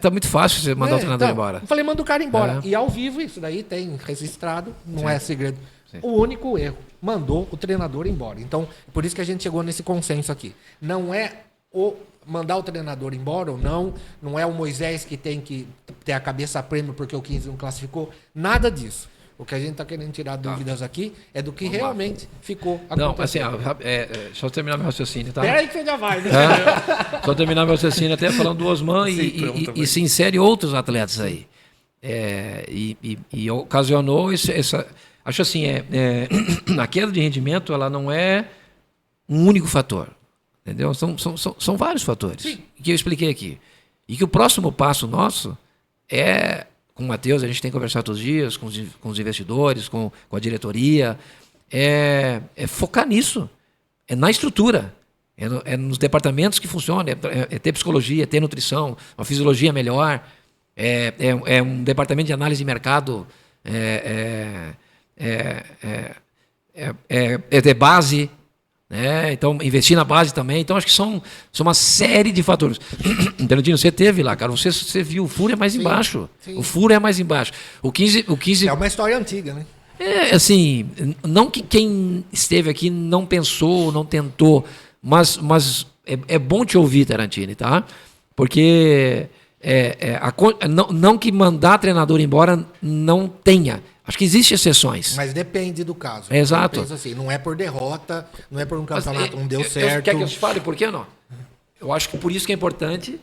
Tá muito fácil você mandar o treinador embora. Eu falei, manda o cara embora. E ao vivo, isso daí tem registrado, não é segredo. Sim. O único erro, mandou o treinador embora. Então, por isso que a gente chegou nesse consenso aqui. Não é mandar o treinador embora ou não é o Moisés que tem que ter a cabeça a prêmio porque o 15 não classificou, nada disso. O que a gente está querendo tirar dúvidas aqui é do que realmente ficou acontecendo. Não, assim, só terminar meu raciocínio, tá? Peraí que você já vai, né? Só terminar meu raciocínio, até falando do Osman e se insere outros atletas aí. E ocasionou essa... Acho assim, a queda de rendimento, ela não é um único fator. Entendeu? São vários fatores. Sim. Que eu expliquei aqui. E que o próximo passo nosso com o Matheus, a gente tem conversado todos os dias, com os investidores, com a diretoria, focar nisso, na estrutura, nos departamentos que funcionam, ter psicologia, ter nutrição, uma fisiologia melhor, um departamento de análise de mercado, ter base, né? Então, investir na base também. Então, acho que são uma série de fatores. Tarantino, você teve lá, cara. Você viu, o furo é mais embaixo. Sim. O furo é mais embaixo. O 15... É uma história antiga, né? Assim, não que quem esteve aqui não pensou, não tentou, mas é bom te ouvir, Tarantino, tá? Porque não que mandar treinador embora não tenha. Acho que existem exceções. Mas depende do caso. Exato. Eu penso assim, não é por derrota, não é por um campeonato, não deu Quer certo. que eu te fale por que não? Eu acho que por isso que é importante,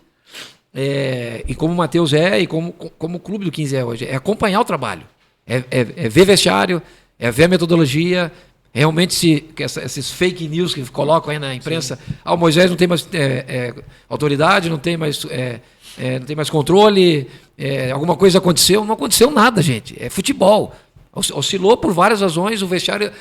e como o Matheus e como o clube do 15 é hoje, é acompanhar o trabalho. É ver vestiário, é ver a metodologia, realmente esses fake news que colocam aí na imprensa. Sim. O Moisés não tem mais autoridade, não tem mais controle, alguma coisa aconteceu. Não aconteceu nada, gente. É futebol. Oscilou por várias razões. O vestiário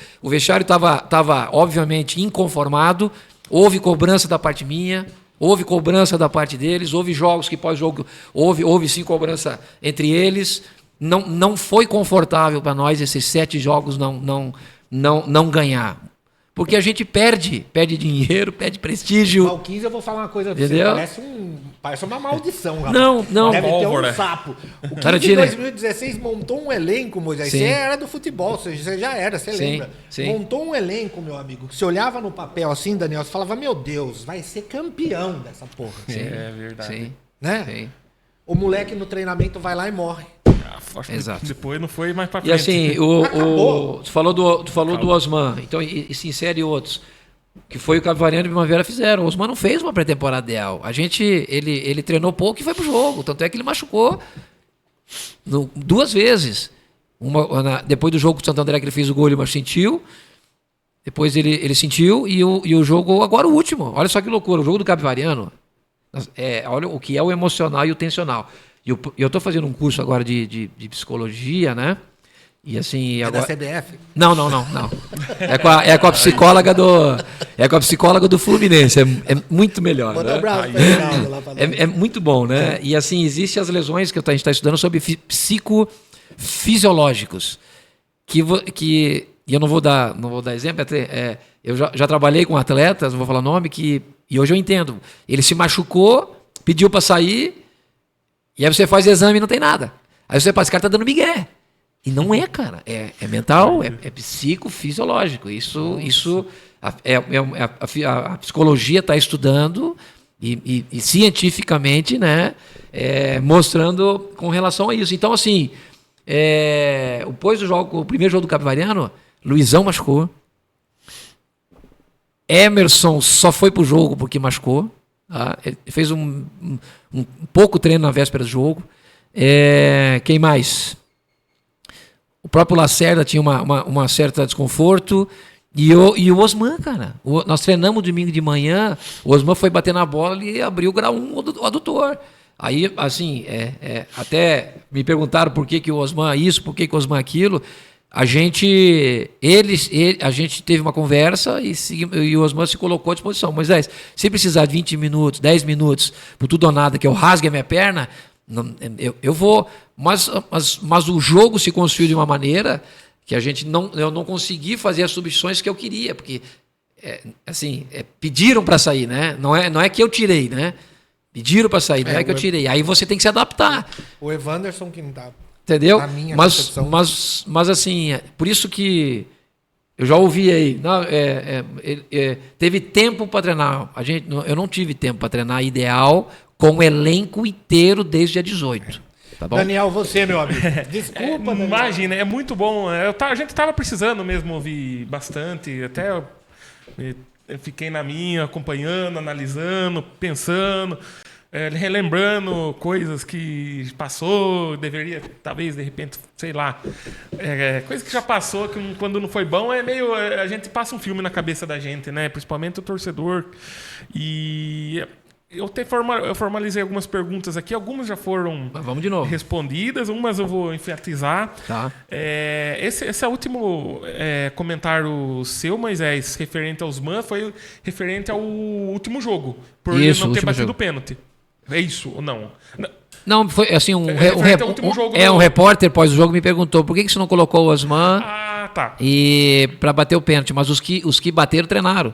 estava obviamente inconformado. Houve cobrança da parte minha, houve cobrança da parte deles, houve jogos que pós-jogo houve sim cobrança entre eles. Não foi confortável para nós esses 7 jogos não ganhar. Porque a gente perde dinheiro, perde prestígio. O 15, eu vou falar uma coisa pra você, parece uma maldição, rapaz. Não. Deve ter um sapo. O 15 em 2016 montou um elenco, Moisés. Você era do futebol, você já era, você lembra. Sim. Montou um elenco, meu amigo, que você olhava no papel assim, Daniel, você falava, meu Deus, vai ser campeão dessa porra. Sim, é verdade. Sim. Né? Sim. O moleque no treinamento vai lá e morre. Exato. Depois não foi mais pra frente. E assim, tu falou do Osman, então, e se insere outros, que foi o Capivariano e o Primavera fizeram. O Osman não fez uma pré-temporada ideal. Ele treinou pouco e foi pro jogo. Tanto é que ele machucou 2 vezes. Depois do jogo com o Santo André que ele fez o gol, ele sentiu. Depois ele sentiu e o jogo, agora o último. Olha só que loucura, o jogo do Capivariano. Olha o que é o emocional e o tensional. E eu estou fazendo um curso agora de psicologia, né? E assim, agora... da CBF? Não. É com a psicóloga do Fluminense. É muito melhor. Manda né? um abraço pra Reinaldo lá pra nós. É muito bom, né? E assim, existem as lesões que a gente está estudando sobre psicofisiológicos. E eu não vou dar exemplo. Eu já trabalhei com atletas, não vou falar nome, e hoje eu entendo. Ele se machucou, pediu para sair, e aí você faz exame e não tem nada. Aí você passa, esse cara tá dando migué. E não é, cara. É mental, é psicofisiológico. Isso a psicologia está estudando e cientificamente, né, mostrando com relação a isso. Então, assim, depois do jogo, o primeiro jogo do Capivariano, Luizão machucou. Emerson só foi pro jogo porque machucou. Tá? Ele fez um pouco treino na véspera do jogo. Quem mais? O próprio Lacerda tinha uma certa desconforto. E o Osman, cara. Nós treinamos domingo de manhã, o Osman foi bater na bola e abriu o grau 1, o adutor. Aí, assim, até me perguntaram por que o Osman isso, por que o Osman aquilo. A gente teve uma conversa e o Osman se colocou à disposição. Moisés, se precisar de 20 minutos, 10 minutos, por tudo ou nada, que eu rasgue a minha perna, eu vou. Mas o jogo se construiu de uma maneira que eu não consegui fazer as substituições que eu queria, porque pediram para sair, né? Não é que eu tirei, né? Pediram para sair, não é que eu tirei. Aí você tem que se adaptar. O Evanderson que não dá. Entendeu? Mas assim, por isso que eu já ouvi aí, teve tempo para treinar. Eu não tive tempo para treinar ideal com o elenco inteiro desde a 18. Tá bom? Daniel, você, meu amigo. Desculpa, Daniel. Imagina, é muito bom. A gente estava precisando mesmo ouvir bastante. Até eu fiquei na minha, acompanhando, analisando, pensando. Relembrando coisas que passou, deveria, talvez, de repente, sei lá. Coisa que já passou, que quando não foi bom, a gente passa um filme na cabeça da gente, né? Principalmente o torcedor. E eu formalizei algumas perguntas aqui, algumas já foram vamos de novo. Respondidas, umas eu vou enfatizar. Tá. Esse último comentário seu, Moisés, referente aos Osman, foi referente ao último jogo, por ele não ter batido o pênalti. É isso ou não? Não, foi assim, um repórter pós o jogo me perguntou por que você não colocou o Osman para bater o pênalti, mas os que bateram treinaram.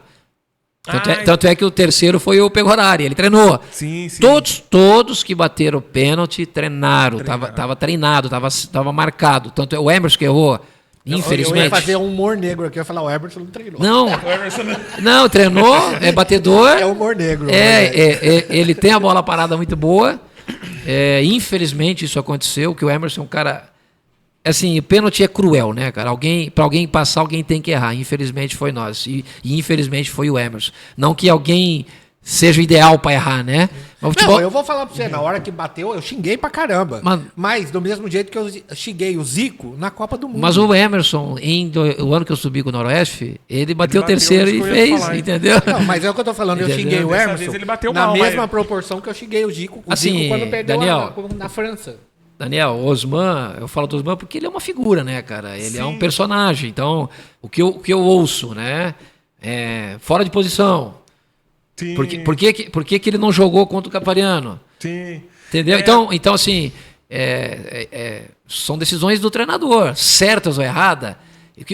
Tanto é que o terceiro foi o Pegorari, ele treinou. Sim. Todos que bateram o pênalti treinaram. Tava treinado, tava marcado. Tanto é o Emerson que errou. Infelizmente. Eu ia fazer um humor negro aqui, eu ia falar, o Emerson não treinou. Não, treinou, é batedor. É humor negro. Ele tem a bola parada muito boa. Infelizmente isso aconteceu, que o Emerson é um cara... Assim, o pênalti é cruel, né, cara? Para alguém passar, alguém tem que errar. Infelizmente foi nós. E infelizmente foi o Emerson. Não que alguém seja o ideal para errar, né? Mas futebol... Não, eu vou falar para você, na hora que bateu, eu xinguei pra caramba. Mas do mesmo jeito que eu xinguei o Zico na Copa do Mundo. Mas o Emerson, o ano que eu subi com o Noroeste, ele bateu o terceiro e fez, entendeu? Não, mas é o que eu tô falando, eu xinguei o Emerson ele bateu na mal, mesma proporção que eu xinguei o Zico, assim, quando perdeu Daniel, na França. Daniel, o Osman, eu falo do Osman porque ele é uma figura, né, cara? Ele é um personagem. Então, o que eu ouço, né? Fora de posição. Sim. Por que ele não jogou contra o Capariano? Sim. Entendeu? Então assim, são decisões do treinador, certas ou erradas.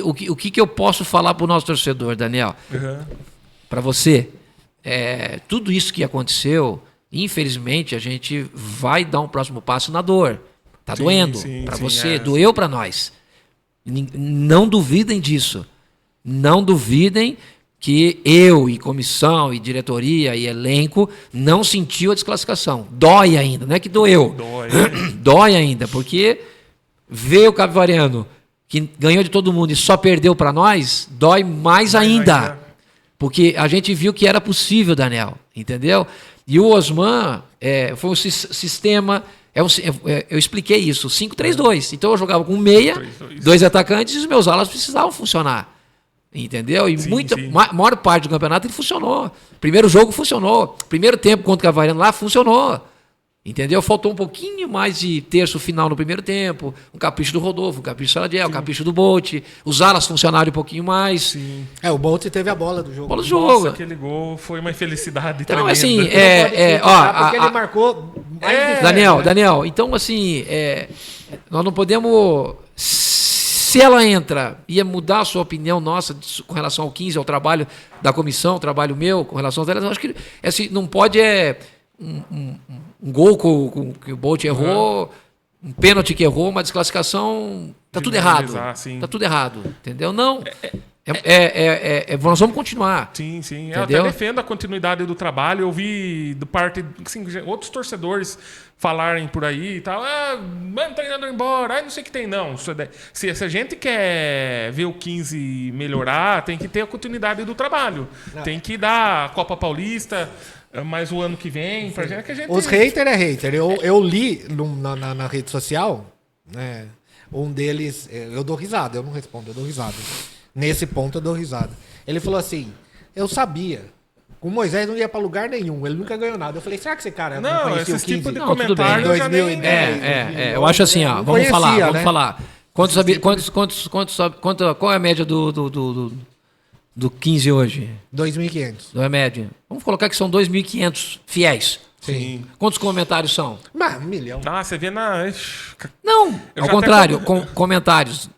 O que eu posso falar para o nosso torcedor, Daniel? Para você, tudo isso que aconteceu, infelizmente, a gente vai dar um próximo passo na dor. Tá doendo para você, doeu para nós. Não duvidem disso. Não duvidem que eu e comissão e diretoria e elenco não sentiu a desclassificação. Dói ainda, não é que doeu. Dói ainda, porque ver o Capivariano, que ganhou de todo mundo e só perdeu para nós, dói mais ainda. Porque a gente viu que era possível, Daniel, entendeu? E o Osman foi um sistema... eu expliquei isso, 5-3-2. Então eu jogava com meia, 2 atacantes e os meus alas precisavam funcionar. Entendeu? E maior parte do campeonato ele funcionou. Primeiro jogo funcionou. Primeiro tempo contra o Cavariano lá funcionou. Entendeu? Faltou um pouquinho mais de terço final no primeiro tempo. Um capricho do Rodolfo, um capricho do Saladiel, um capricho do Bolt. Os alas funcionaram um pouquinho mais. Sim. O Bolt teve a bola do jogo. Bola do jogo. Nossa, aquele gol foi uma infelicidade então, tremenda. Assim, porque ele marcou mais Daniel, então assim, nós não podemos... Se ela entra, ia mudar a sua opinião nossa com relação ao 15, ao trabalho da comissão, trabalho meu, com relação aos... Eu acho que assim, não pode um gol que o Bolt errou, um pênalti que errou, uma desclassificação... Tá tudo errado. Tá tudo errado, entendeu? Não... nós vamos continuar. Sim. Entendeu? Eu até defendo a continuidade do trabalho. Eu vi do parte assim, outros torcedores falarem por aí e tal. Manda o treinador embora. Não sei o que tem, não. Se a gente quer ver o 15 melhorar, tem que ter a continuidade do trabalho. Não. Tem que dar a Copa Paulista mais o ano que vem. Pra gente, que a gente... Os haters é hater. Eu li na rede social, né, um deles... Eu dou risada, eu não respondo, eu dou risada. Nesse ponto eu dou risada. Ele falou assim, eu sabia, o Moisés não ia pra lugar nenhum, ele nunca ganhou nada. Eu falei, será que esse cara não conhecia o 15? Tipo de comentário eu já nem... eu acho assim, vamos falar. Qual é a média do 15 hoje? 2.500. Não é média. Vamos colocar que são 2.500 fiéis. Sim. Quantos comentários são? 1 milhão. Você vê na... Não, ao contrário, comentários.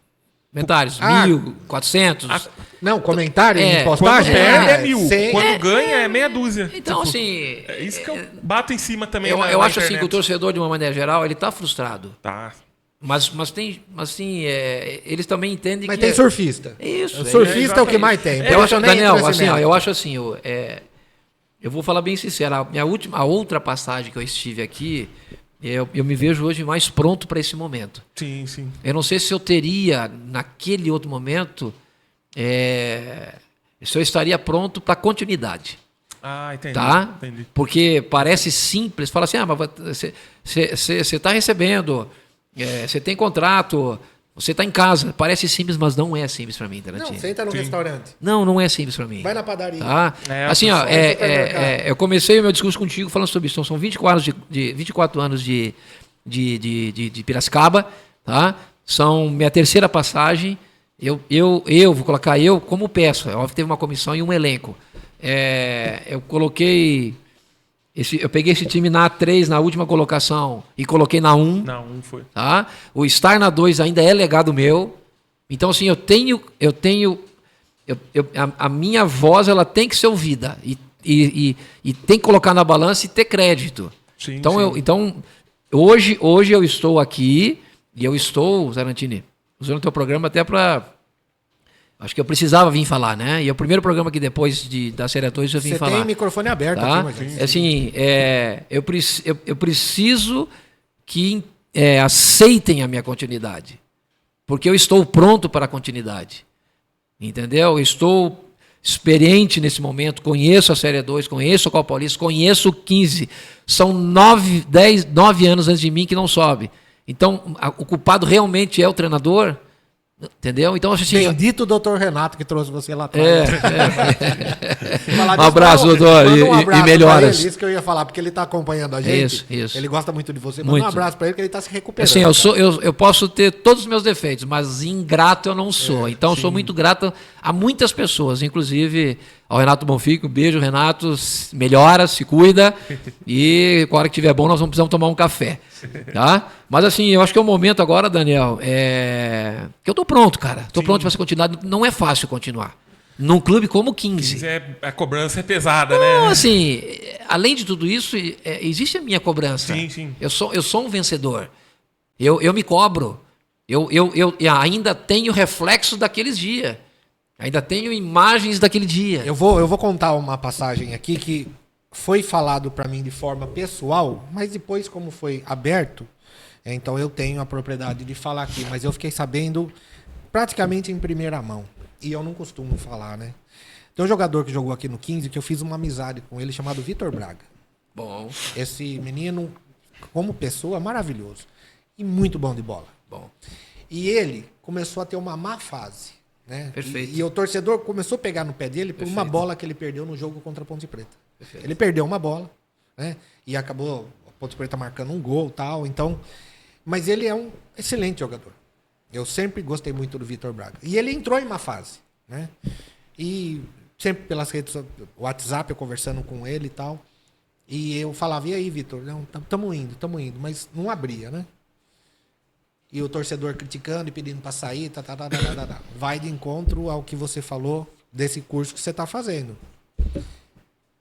1.400. Não, comentário em postagem? Quando perde é 1.000. Quando ganha é meia dúzia. Então, assim... É isso que eu bato em cima também. Eu acho assim que o torcedor, de uma maneira geral, ele está frustrado. Tá. Mas tem, assim, eles também entendem mas que... tem surfista. Isso. O surfista é o que mais tem. Daniel, assim, eu acho assim, eu vou falar bem sincero, a outra passagem que eu estive aqui, eu me vejo hoje mais pronto para esse momento. Sim. Eu não sei se eu teria, naquele outro momento, se eu estaria pronto para continuidade. Entendi. Tá? Entendi. Porque parece simples, fala assim, mas você está recebendo, você tem contrato, você está em casa. Parece simples, mas não é simples para mim, Tarantino. Não, senta no restaurante. Não é simples para mim. Vai na padaria. Tá? Assim, eu comecei o meu discurso contigo falando sobre isso. Então, são 24 anos de Piracicaba, tá? São minha terceira passagem. Eu vou colocar eu como peça. Óbvio que teve uma comissão e um elenco. Eu coloquei... Eu peguei esse time na A3, na última colocação, e coloquei na 1. Na 1 foi. Tá? O estar na 2 ainda é legado meu. Então, assim, a minha voz ela tem que ser ouvida. E tem que colocar na balança e ter crédito. Sim, então, hoje eu estou aqui, e eu estou, Zarantini, usando o teu programa até para Acho que eu precisava vir falar, né? E é o primeiro programa que depois da Série 2 eu vim Você falar. tem microfone aberto tá? aqui, Moisés. Assim, eu preciso que aceitem a minha continuidade. Porque eu estou pronto para a continuidade. Entendeu? Eu estou experiente nesse momento, conheço a Série 2, conheço o Copa Paulista, conheço o 15. São 9 anos antes de mim que não sobe. Então, o culpado realmente é o treinador. Entendeu? Então, assim, Bendito doutor Renato que trouxe você lá atrás. Um abraço, doutor, e melhoras. Isso que eu ia falar, porque ele está acompanhando a gente. Isso. Ele gosta muito de você. Muito. Manda um abraço para ele, que ele está se recuperando. Assim, eu posso ter todos os meus defeitos, mas ingrato eu não sou. Então, eu sou muito grato a muitas pessoas, inclusive ao Renato Bonfica. Um beijo, Renato. Melhora, se cuida. E a hora que estiver bom, nós vamos precisar tomar um café. Tá? Mas assim, eu acho que é o momento agora, Daniel, que eu tô pronto, cara. Tô pronto para essa continuidade. Não é fácil continuar. Num clube como o 15. A cobrança é pesada, Não, né? assim, além de tudo isso, existe a minha cobrança. Sim. Eu sou um vencedor. Eu me cobro. Eu ainda tenho reflexo daqueles dias. Ainda tenho imagens daquele dia. Eu vou contar uma passagem aqui que foi falado para mim de forma pessoal, mas depois, como foi aberto, então eu tenho a propriedade de falar aqui. Mas eu fiquei sabendo praticamente em primeira mão. E eu não costumo falar, né? Tem um jogador que jogou aqui no 15 que eu fiz uma amizade com ele, chamado Vitor Braga. Bom. Esse menino, como pessoa, maravilhoso. E muito bom de bola. Bom. E ele começou a ter uma má fase. Né? Perfeito. E o torcedor começou a pegar no pé dele por uma bola que ele perdeu no jogo contra a Ponte Preta. Perfeito. Ele perdeu uma bola, né? E acabou a Ponte Preta marcando um gol e tal. Então, mas ele é um excelente jogador. Eu sempre gostei muito do Vitor Braga. E ele entrou em uma fase, né? E sempre pelas redes, WhatsApp, eu conversando com ele e tal. E eu falava, e aí, Vitor? Não, tamo indo, mas não abria, né? E o torcedor criticando e pedindo para sair, vai de encontro ao que você falou desse curso que você está fazendo.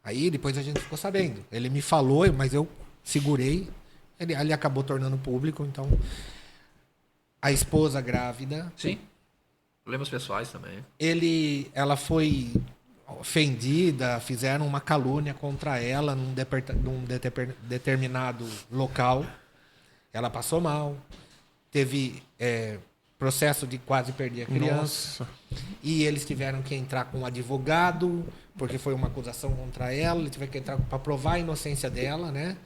Aí depois a gente ficou sabendo. Ele me falou, mas eu segurei. Ele acabou tornando público, então... A esposa grávida. Sim. Problemas pessoais também. Ela foi ofendida, fizeram uma calúnia contra ela num determinado local. Ela passou mal. Teve processo de quase perder a criança. Nossa. E eles tiveram que entrar com um advogado, porque foi uma acusação contra ela. Ele teve que entrar para provar a inocência dela, né?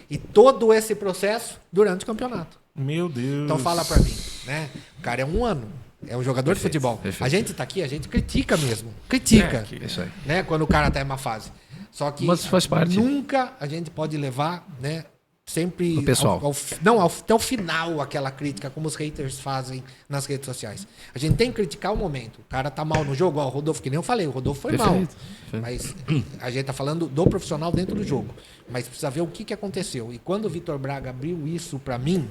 E todo esse processo durante o campeonato. Meu Deus. Então fala pra mim, né? O cara é um ano, é um jogador de futebol. Perfeito. A gente tá aqui, a gente critica mesmo. Critica. Isso aí. Né? Quando o cara tá em uma fase. Só que mas faz parte. Nunca a gente pode levar, né? Sempre o pessoal. Até o final aquela crítica, como os haters fazem nas redes sociais. A gente tem que criticar o momento. O cara tá mal no jogo, ó, o Rodolfo, que nem eu falei, o Rodolfo foi mal. Mas a gente tá falando do profissional dentro do jogo. Mas precisa ver o que aconteceu. E quando o Vitor Braga abriu isso pra mim,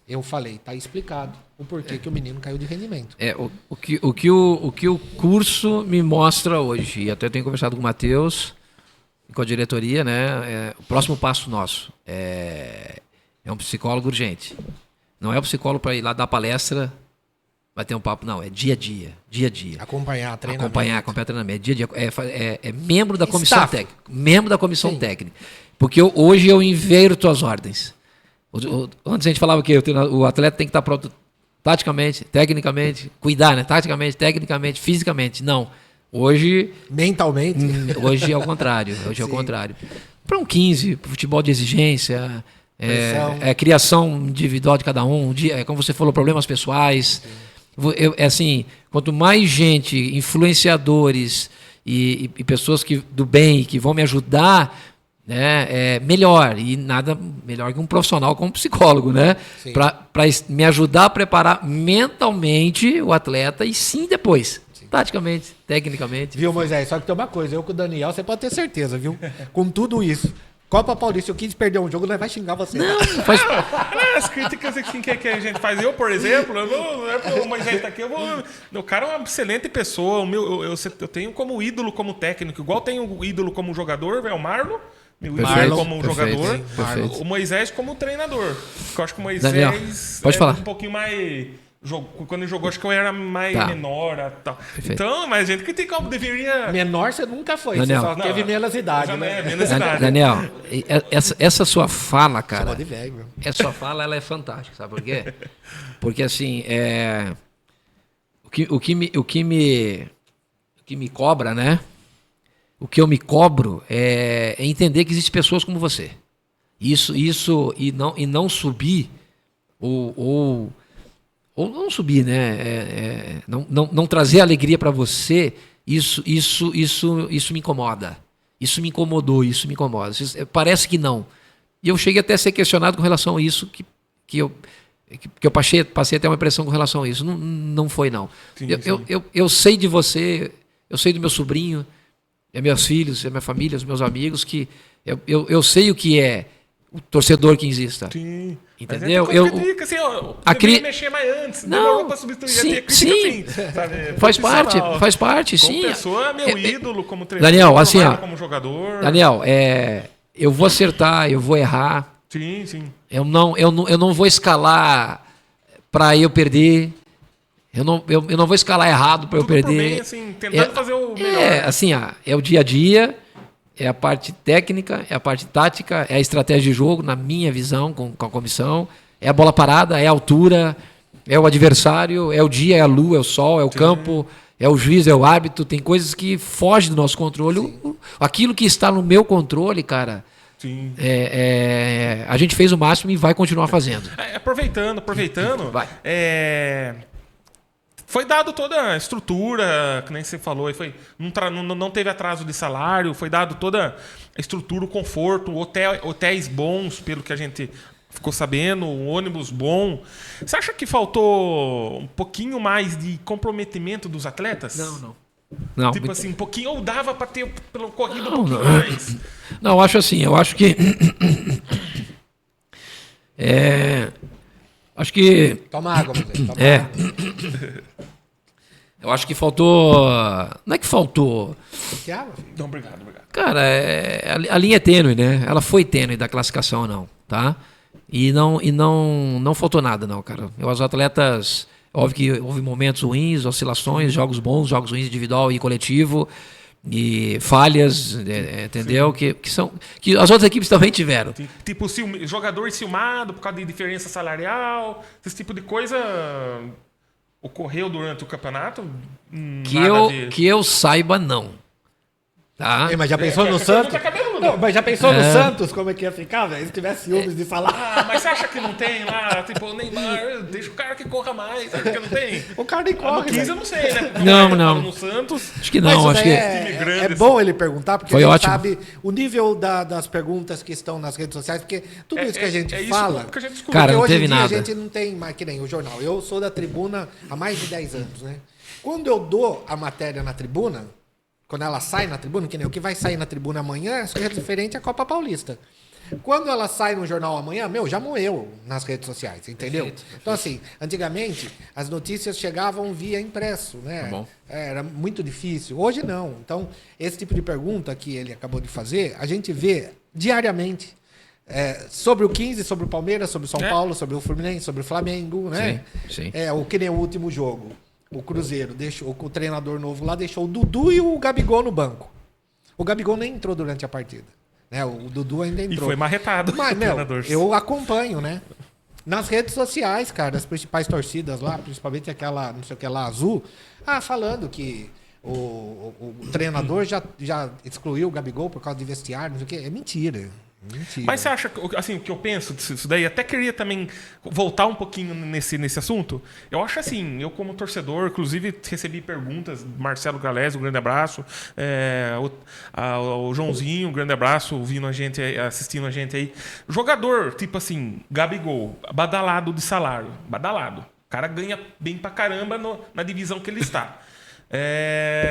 eu falei, tá explicado o porquê que o menino caiu de rendimento. O que o curso me mostra hoje, e até tenho conversado com o Matheus, com a diretoria, né? O próximo passo nosso é um psicólogo urgente. Não é o psicólogo para ir lá dar palestra, vai ter um papo, não, é dia a dia. Acompanhar treinamento. Acompanhar treinamento. Dia a dia. É membro da comissão técnica. Membro da comissão técnica. Porque hoje eu inverto as ordens. Antes a gente falava que o atleta tem que estar pronto taticamente, tecnicamente, cuidar, né? Taticamente, tecnicamente, fisicamente. Não. Hoje... Mentalmente. Hoje é o contrário. Para um 15, para futebol de exigência, criação individual de cada um, como você falou, problemas pessoais. Assim, quanto mais gente, influenciadores e pessoas do bem que vão me ajudar... né, melhor, e nada melhor que um profissional como psicólogo, né, para me ajudar a preparar mentalmente o atleta e sim depois, taticamente, tecnicamente. Viu, Moisés? Só que tem uma coisa, eu com o Daniel, você pode ter certeza, viu? Com tudo isso. Copa Paulista, se o 15 perder um jogo, nós vai xingar você. Não, as críticas assim, que a gente faz. Eu, por exemplo, o Moisés tá aqui, o cara é uma excelente pessoa. Eu tenho como ídolo, como técnico, igual tenho um ídolo como jogador, é o Marlon. Marlon como jogador, perfeito. O Moisés como treinador. Eu acho que o Moisés Daniel, pode falar. Um pouquinho mais Quando ele jogou, acho que eu era mais menor. Tal. Então, mas a gente critica, deveria... Menor você nunca foi, Daniel, você só teve menos idade, né? Menos idade. Daniel, essa sua fala, cara... Chamou de velho. Essa sua fala, ela é fantástica, sabe por quê? Porque, assim, o que me cobra, né? O que eu me cobro é entender que existem pessoas como você. Isso e não subir ou não subir, né? Não trazer alegria para você, isso me incomoda. Isso me incomodou, isso me incomoda. Parece que não. E eu cheguei até a ser questionado com relação a isso, que eu passei até uma impressão com relação a isso. Não foi, não. Sim, eu sei de você, eu sei do meu sobrinho, meus filhos, minha família, os meus amigos, que eu sei o que é o torcedor que exista. Sim. Entendeu? Eu queria mexer mais antes. Não, sim. Assim, faz parte, sim. Como pessoa, meu ídolo como treinador, Daniel, assim, como jogador. Daniel, eu vou acertar, eu vou errar. Sim. Eu não vou escalar para eu perder. Eu não vou escalar errado para eu perder. Por bem, assim, tentando fazer o melhor. Assim, é o dia a dia. É a parte técnica, é a parte tática, é a estratégia de jogo, na minha visão, com a comissão. É a bola parada, é a altura, é o adversário, é o dia, é a lua, é o sol, é o campo, é o juiz, é o árbitro. Tem coisas que fogem do nosso controle. Aquilo que está no meu controle, cara, a gente fez o máximo e vai continuar fazendo. Aproveitando. Vai. Foi dado toda a estrutura, que nem você falou, não teve atraso de salário, foi dado toda a estrutura, o conforto, hotéis bons, pelo que a gente ficou sabendo, um ônibus bom. Você acha que faltou um pouquinho mais de comprometimento dos atletas? Não. Tipo assim, um pouquinho, ou dava para ter corrido um pouquinho mais? Não, eu acho assim, acho que... Toma água, José. Toma água. Eu acho que faltou... Não é que faltou... Que água, filho? Não, obrigado. Cara, a linha é tênue, né? Ela foi tênue da classificação, não, tá? E não faltou nada, não, cara. Os atletas... Óbvio que houve momentos ruins, oscilações, jogos bons, jogos ruins individual e coletivo, e falhas, entendeu? Que as outras equipes também tiveram. Tipo, jogador enciumado por causa de diferença salarial, esse tipo de coisa ocorreu durante o campeonato? Que eu saiba, não. Tá? Mas já pensou no Santos? Não, mas já pensou no Santos como é que ia ficar, velho? Se tivesse ciúmes de falar. Mas você acha que não tem lá? Tipo, o Neymar, deixa o cara que corra mais. Sabe que não tem? O cara nem corre. No 15 eu não sei, né? Não. No Santos. Acho que não. Acho que é bom ele perguntar, porque foi a gente ótimo. sabe o nível das perguntas que estão nas redes sociais, porque tudo isso que a gente fala. Que a gente cara, não hoje teve em dia nada. A gente não tem mais que nem o jornal. Eu sou da Tribuna há mais de 10 anos, né? Quando eu dou a matéria na Tribuna, quando ela sai na Tribuna, que nem o que vai sair na Tribuna amanhã é referente à Copa Paulista. Quando ela sai no jornal amanhã, já moeu nas redes sociais, entendeu? Perfeito. Então, assim, antigamente as notícias chegavam via impresso, né? Bom. Era muito difícil. Hoje não. Então, esse tipo de pergunta que ele acabou de fazer, a gente vê diariamente. Sobre o 15, sobre o Palmeiras, sobre o São Paulo, sobre o Fluminense, sobre o Flamengo, né? Sim. O que nem o último jogo. O Cruzeiro deixou, o treinador novo lá deixou o Dudu e o Gabigol no banco. O Gabigol nem entrou durante a partida. Né? O Dudu ainda entrou. E foi marretado. Mas, eu acompanho, né? Nas redes sociais, cara, as principais torcidas lá, principalmente aquela, não sei o que lá, azul, falando que o treinador já excluiu o Gabigol por causa de vestiário, não sei o que. É mentira. Mentira. Mas você acha, assim, o que eu penso disso daí, até queria também voltar um pouquinho nesse assunto. Eu acho assim, eu como torcedor, inclusive recebi perguntas, Marcelo Galés, um grande abraço, o Joãozinho, um grande abraço, ouvindo a gente, assistindo a gente aí. Jogador, tipo assim, Gabigol, badalado de salário, badalado. O cara ganha bem pra caramba na divisão que ele está.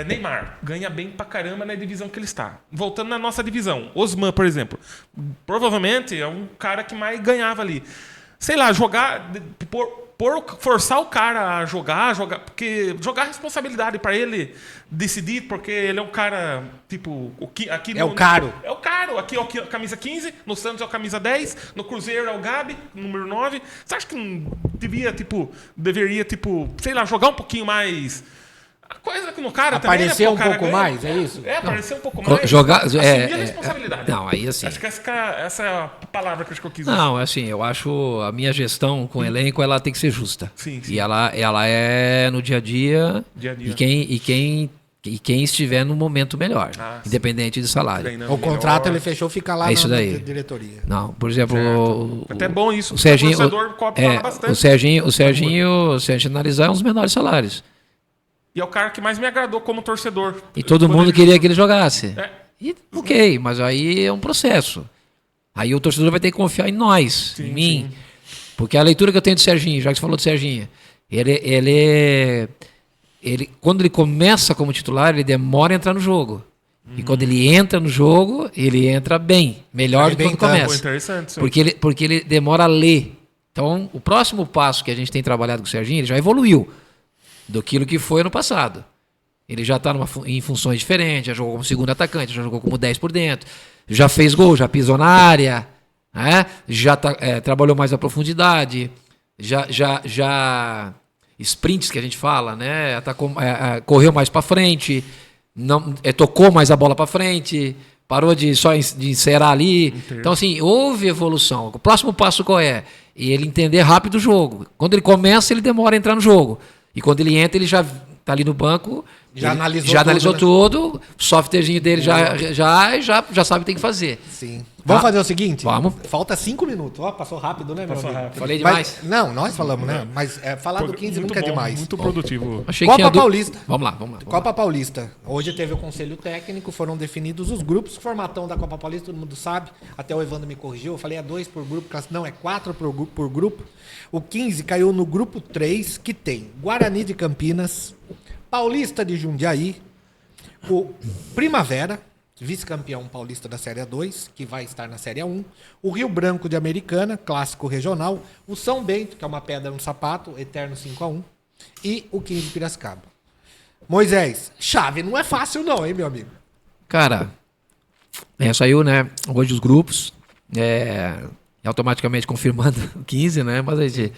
Neymar ganha bem pra caramba na divisão que ele está. Voltando na nossa divisão, Osman, por exemplo, provavelmente é um cara que mais ganhava ali. Sei lá, jogar forçar o cara a jogar, porque jogar responsabilidade para ele decidir, porque ele é um cara, tipo, aqui É o caro. É o caro, aqui é o camisa 15, no Santos é o camisa 10, no Cruzeiro é o Gabi, número 9. Você acha que não deveria, sei lá, jogar um pouquinho mais... Coisa que no cara aparecer também, né? Um pouco mais, é isso? Aparecer um pouco mais. Jogar, assumir a responsabilidade. Não, aí assim. Acho que essa é a palavra que eu quis dizer. Não, assim, eu acho a minha gestão com o elenco, ela tem que ser justa. Sim. E ela é no dia a dia. E quem estiver no momento melhor, independente de salário. O contrato ele fechou, fica lá isso na daí. diretoria. Não, por exemplo, até bom isso. O Serginho, fala bastante. o Serginho, se a gente analisar, é um dos menores salários. E é o cara que mais me agradou como torcedor. E todo mundo queria que ele jogasse. E, ok, mas aí é um processo. Aí o torcedor vai ter que confiar em nós, em mim. Sim. Porque a leitura que eu tenho do Serginho, já que você falou do Serginho, ele quando ele começa como titular, ele demora a entrar no jogo. E quando ele entra no jogo, ele entra bem. Melhor do que quando começa. Interessante, porque ele demora a ler. Então, o próximo passo que a gente tem trabalhado com o Serginho, ele já evoluiu do que foi ano passado. Ele já está em funções diferentes, já jogou como segundo atacante, já jogou como 10 por dentro, já fez gol, já pisou na área, né? Já trabalhou mais a profundidade, já sprints que a gente fala, né? Correu mais para frente, tocou mais a bola para frente, parou de encerar ali. Entendi. Então, assim, houve evolução. O próximo passo qual é? Ele entender rápido o jogo. Quando ele começa, ele demora a entrar no jogo. E quando ele entra, ele já está ali no banco, já analisou tudo, o softwarezinho dele já sabe o que tem que fazer. Sim. Vamos fazer o seguinte? Vamos. Falta 5 minutos. Ó, passou rápido, né, meu amigo? Rápido. Falei demais? Não, nós falamos, né? Mas falar do 15 nunca é demais. Muito produtivo. Copa Paulista. Vamos lá. Copa Paulista. Hoje teve o conselho técnico, foram definidos os grupos. Formatão da Copa Paulista, todo mundo sabe. Até o Evandro me corrigiu. Eu falei 2 por grupo, não, é 4 por grupo. O 15 caiu no grupo 3, que tem Guarani de Campinas, Paulista de Jundiaí, o Primavera, vice-campeão paulista da Série A2, que vai estar na Série A1, o Rio Branco de Americana, clássico regional, o São Bento, que é uma pedra no sapato, eterno 5-1, e o 15 de Piracicaba. Moisés, chave não é fácil não, hein, meu amigo? Cara, saiu, né, hoje os grupos, automaticamente confirmando o 15, né, mas a gente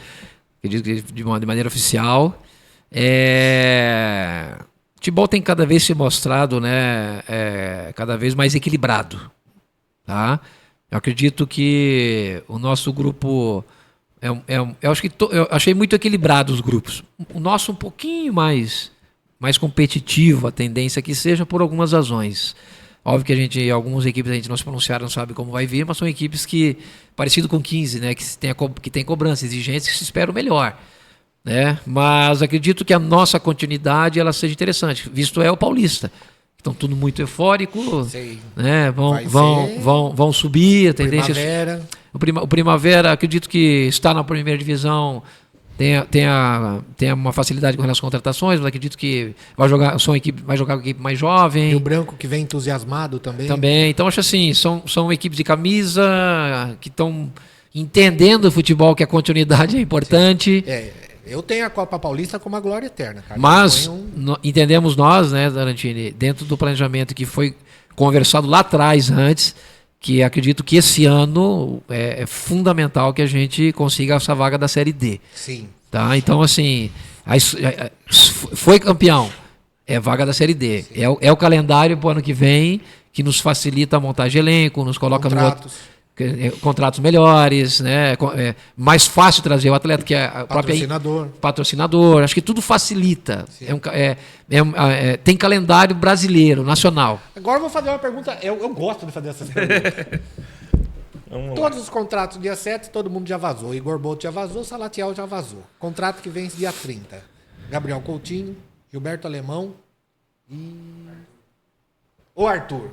acredita que de maneira oficial. Futebol tem cada vez se mostrado, né, cada vez mais equilibrado, tá? Eu acredito que o nosso grupo eu achei muito equilibrado os grupos. O nosso um pouquinho mais competitivo, a tendência que seja por algumas razões. Óbvio que algumas equipes a gente não se pronunciaram, não sabe como vai vir, mas são equipes que parecido com 15, né, que tem cobrança, exigência, que se espera o melhor. Né? Mas acredito que a nossa continuidade ela seja interessante, visto o Paulista. Estão tudo muito eufórico, né? Vão subir, a tendência. O Primavera, acredito que está na primeira divisão, tem uma facilidade com relação às contratações, mas acredito que vai jogar com a equipe mais jovem. E o Branco que vem entusiasmado também. Então acho assim, são equipes de camisa que estão entendendo o futebol, que a continuidade é importante. Eu tenho a Copa Paulista como a glória eterna, cara. Mas entendemos nós, né, Tarantini, dentro do planejamento que foi conversado lá atrás, antes, que acredito que esse ano é fundamental que a gente consiga essa vaga da Série D. Sim. Tá? Então, assim, foi campeão, é vaga da Série D. É o calendário para o ano que vem que nos facilita a montagem de elenco, nos coloca contratos melhores, né? Mais fácil trazer o atleta, que é a patrocinador. Acho que tudo facilita. Tem calendário brasileiro, nacional. Agora eu vou fazer uma pergunta. Eu gosto de fazer essas perguntas. Todos os contratos dia 7, todo mundo já vazou. Igor Boto já vazou, Salatiel já vazou. Contrato que vence dia 30. Gabriel Coutinho, Gilberto Alemão e o Arthur.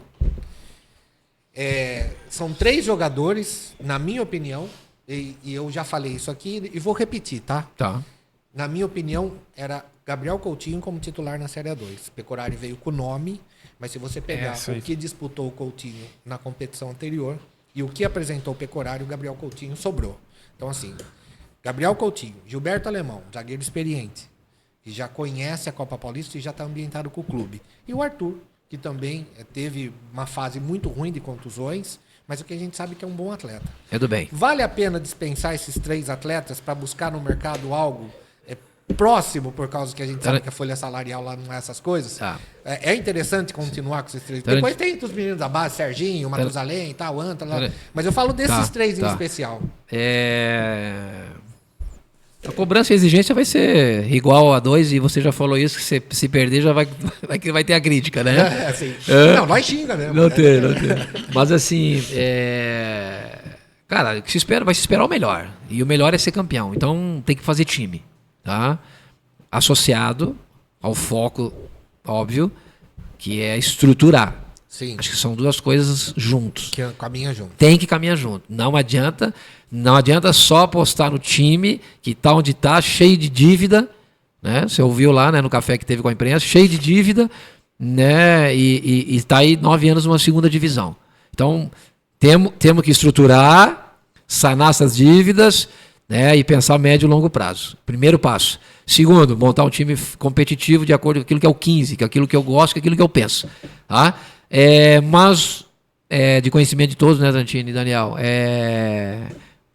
São 3 jogadores, na minha opinião, e eu já falei isso aqui e vou repetir, tá? Tá. Na minha opinião, era Gabriel Coutinho como titular na Série A2. Pecorari veio com o nome, mas se você pegar o que disputou o Coutinho na competição anterior e o que apresentou o Pecorari, o Gabriel Coutinho sobrou. Então, assim, Gabriel Coutinho, Gilberto Alemão, zagueiro experiente, que já conhece a Copa Paulista e já está ambientado com o clube. E o Arthur, que também teve uma fase muito ruim de contusões, mas o que a gente sabe que é um bom atleta. É do bem. Vale a pena dispensar esses 3 atletas para buscar no mercado algo próximo, por causa que a gente sabe que a folha salarial lá não é essas coisas? Tá. É interessante continuar com esses 3. Tarantino. Depois tem os meninos da base, Serginho, Matusalém e tal, Anta, lá. Mas eu falo desses 3 em especial. A cobrança e a exigência vai ser igual a 2, e você já falou isso, que se perder já vai ter a crítica, né? Assim. Não, nós xinga mesmo. Não tem. Mas assim, cara, vai se esperar o melhor. E o melhor é ser campeão. Então tem que fazer time, tá? Associado ao foco, óbvio, que é estruturar. Sim. Acho que são 2 coisas juntos. Que caminha junto. Tem que caminhar junto. Não adianta só apostar no time que tá onde tá, cheio de dívida, né? Você ouviu lá, né, no café que teve com a imprensa, cheio de dívida, né? E tá aí 9 anos numa segunda divisão. Então, temos que estruturar, sanar essas dívidas, né? E pensar médio e longo prazo. Primeiro passo. Segundo, montar um time competitivo de acordo com aquilo que é o 15, que é aquilo que eu gosto, que é aquilo que eu penso. Tá? Mas, de conhecimento de todos, né, Tarantino e Daniel,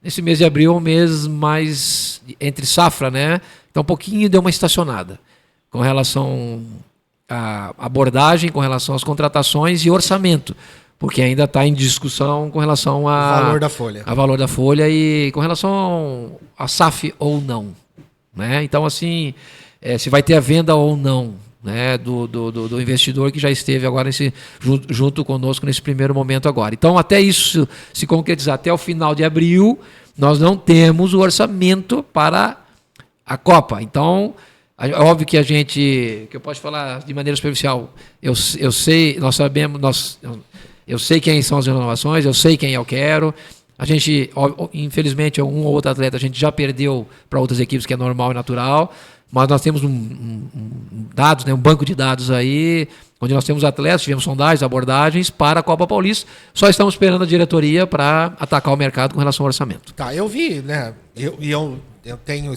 esse mês de abril é um mês mais entre safra, né? Então, um pouquinho deu uma estacionada com relação à abordagem, com relação às contratações e orçamento, porque ainda está em discussão com relação a valor da folha. A valor da folha e com relação a SAF ou não, né? Então, assim, se vai ter a venda ou não, né, do investidor que já esteve agora junto conosco nesse primeiro momento agora. Então, até isso se concretizar, até o final de abril, nós não temos o orçamento para a Copa. Então, é óbvio que que eu posso falar de maneira superficial, eu sei, nós sabemos, eu sei quem são as renovações, eu sei quem eu quero. A gente, infelizmente, um ou outro atleta a gente já perdeu para outras equipes, que é normal e natural. Mas nós temos dados, né, um banco de dados aí, onde nós temos atletas, tivemos sondagens, abordagens para a Copa Paulista. Só estamos esperando a diretoria para atacar o mercado com relação ao orçamento. Tá, eu vi, né? Eu tenho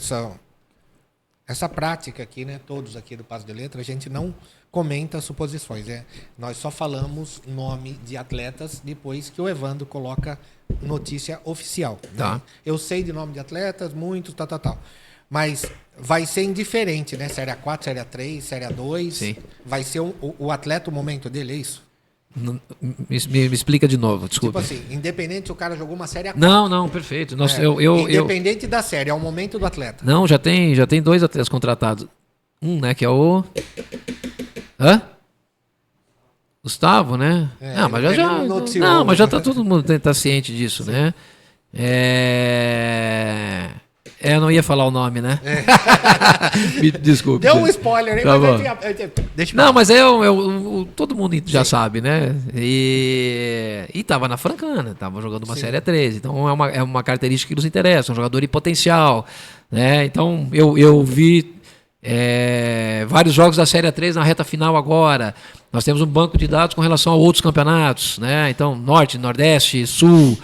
essa prática aqui, né? Todos aqui do Passo de Letra, a gente não comenta suposições. Nós só falamos nome de atletas depois que o Evandro coloca notícia oficial. Tá. Né? Eu sei de nome de atletas, muitos, tal. Mas vai ser indiferente, né? Série A4, Série A3, Série A2. Sim. Vai ser o atleta, o momento dele, é isso? Me explica de novo, desculpa. Tipo assim, independente se o cara jogou uma Série A4. Não, perfeito. Independente da série, é o momento do atleta. Não, já tem 2 atletas contratados. Né, que é o... Hã? Gustavo, né? Mas mas já tá todo mundo tá ciente disso, sim, né? Eu não ia falar o nome, né? Me desculpe. Deu um spoiler aí, tá, mas deixa eu não, mas todo mundo já sabe, né? E tava na Francana, tava jogando uma Série 13. Então é uma característica que nos interessa, um jogador de potencial, né? Então eu vi vários jogos da Série 3 na reta final agora. Nós temos um banco de dados com relação a outros campeonatos, né? Então, Norte, Nordeste, Sul.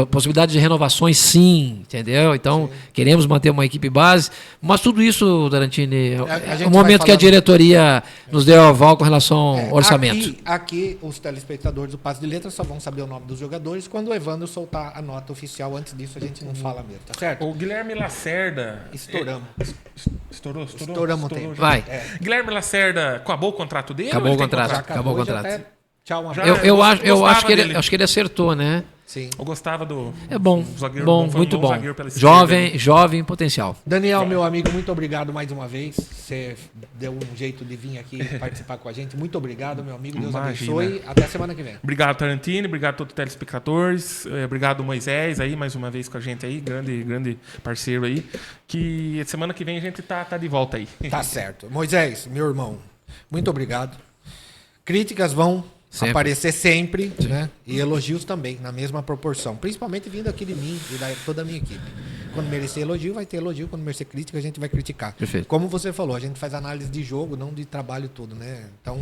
Possibilidade de renovações, sim, entendeu? Então, queremos manter uma equipe base, mas tudo isso, Tarantini, é o momento que a diretoria nos deu aval com relação ao orçamento. Aqui, os telespectadores do Passo de Letras só vão saber o nome dos jogadores quando o Evandro soltar a nota oficial. Antes disso, a gente não fala mesmo, tá certo? O Guilherme Lacerda... Estouramos. Estouramos o tempo. Vai. Guilherme Lacerda, acabou o contrato dele? Acabou o contrato. Acabou o contrato. Tchau, eu acho que ele acertou, né? Sim. Eu gostava do... É bom, zagueiro, muito bom. Jovem Jovem potencial. Daniel, meu amigo, muito obrigado mais uma vez. Você deu um jeito de vir aqui participar com a gente. Muito obrigado, meu amigo. Deus abençoe. Até semana que vem. Obrigado, Tarantino. Obrigado a todos os telespectadores. Obrigado, Moisés, aí, mais uma vez com a gente aí. Grande parceiro aí. Que semana que vem a gente tá de volta aí. Tá certo. Moisés, meu irmão, muito obrigado. Críticas vão aparecer sempre, né? E elogios também, na mesma proporção. Principalmente vindo aqui de mim e da toda a minha equipe. Quando merecer elogio, vai ter elogio. Quando merecer crítica, a gente vai criticar. Perfeito. Como você falou, a gente faz análise de jogo, não de trabalho todo, né? Então,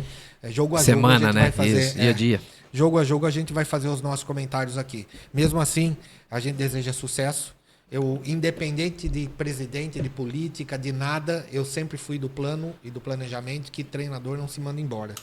jogo a semana, jogo, a gente vai fazer. Isso, dia a dia. Jogo a jogo, a gente vai fazer os nossos comentários aqui. Mesmo assim, a gente deseja sucesso. Eu, independente de presidente, de política, de nada, eu sempre fui do plano e do planejamento que treinador não se manda embora.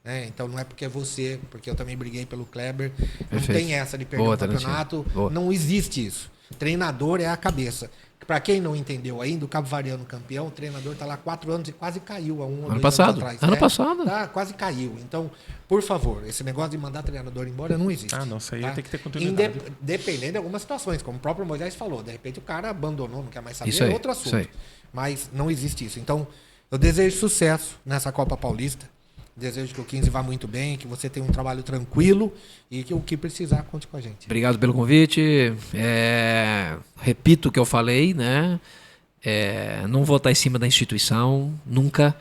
Né? Então não é porque é você, porque eu também briguei pelo Kleber. Não Perfeito. tem essa de perder o campeonato. Não existe isso. Treinador é a cabeça. Para quem não entendeu ainda, o Cabo Variano campeão, o treinador está lá 4 anos e quase caiu há 1 ou 2 anos atrás. Ano passado. Tá, quase caiu. Então, por favor, esse negócio de mandar treinador embora não existe. Ah, não, isso aí tá? tem que ter continuidade. Dependendo de algumas situações, como o próprio Moisés falou, de repente o cara abandonou, não quer mais saber, Isso aí, é outro assunto. isso aí. Mas não existe isso. Então, eu desejo sucesso nessa Copa Paulista. Desejo que o 15 vá muito bem, que você tenha um trabalho tranquilo e que o que precisar, conte com a gente. Obrigado pelo convite. Repito o que eu falei, né? Não vou estar em cima da instituição, nunca.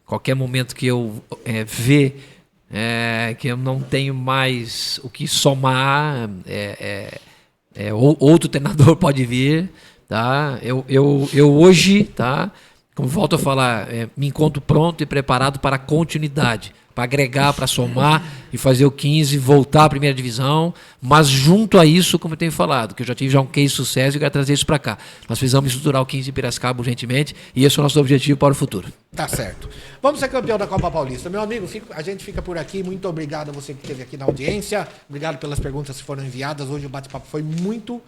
Qualquer momento que eu ver que eu não tenho mais o que somar, outro treinador pode vir. Tá? Eu hoje, tá? Como volto a falar, me encontro pronto e preparado para a continuidade, para agregar, para somar e fazer o 15 voltar à primeira divisão, mas junto a isso, como eu tenho falado, que eu já tive um case de sucesso e quero trazer isso para cá. Nós precisamos estruturar o 15 de Piracicaba urgentemente e esse é o nosso objetivo para o futuro. Tá certo. Vamos ser campeão da Copa Paulista. Meu amigo, a gente fica por aqui. Muito obrigado a você que esteve aqui na audiência. Obrigado pelas perguntas que foram enviadas. Hoje o bate-papo foi muito...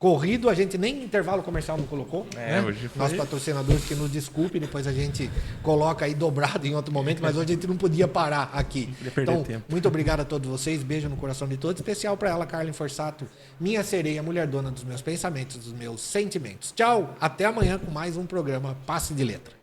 corrido, a gente nem intervalo comercial não colocou. Né? Hoje foi... Nossos patrocinadores que nos desculpem, depois a gente coloca aí dobrado em outro momento, mas hoje a gente não podia parar aqui. Então, muito obrigado a todos vocês, beijo no coração de todos, especial para ela, Carlin Forsato, minha sereia, mulher dona dos meus pensamentos, dos meus sentimentos. Tchau, até amanhã com mais um programa Passe de Letra.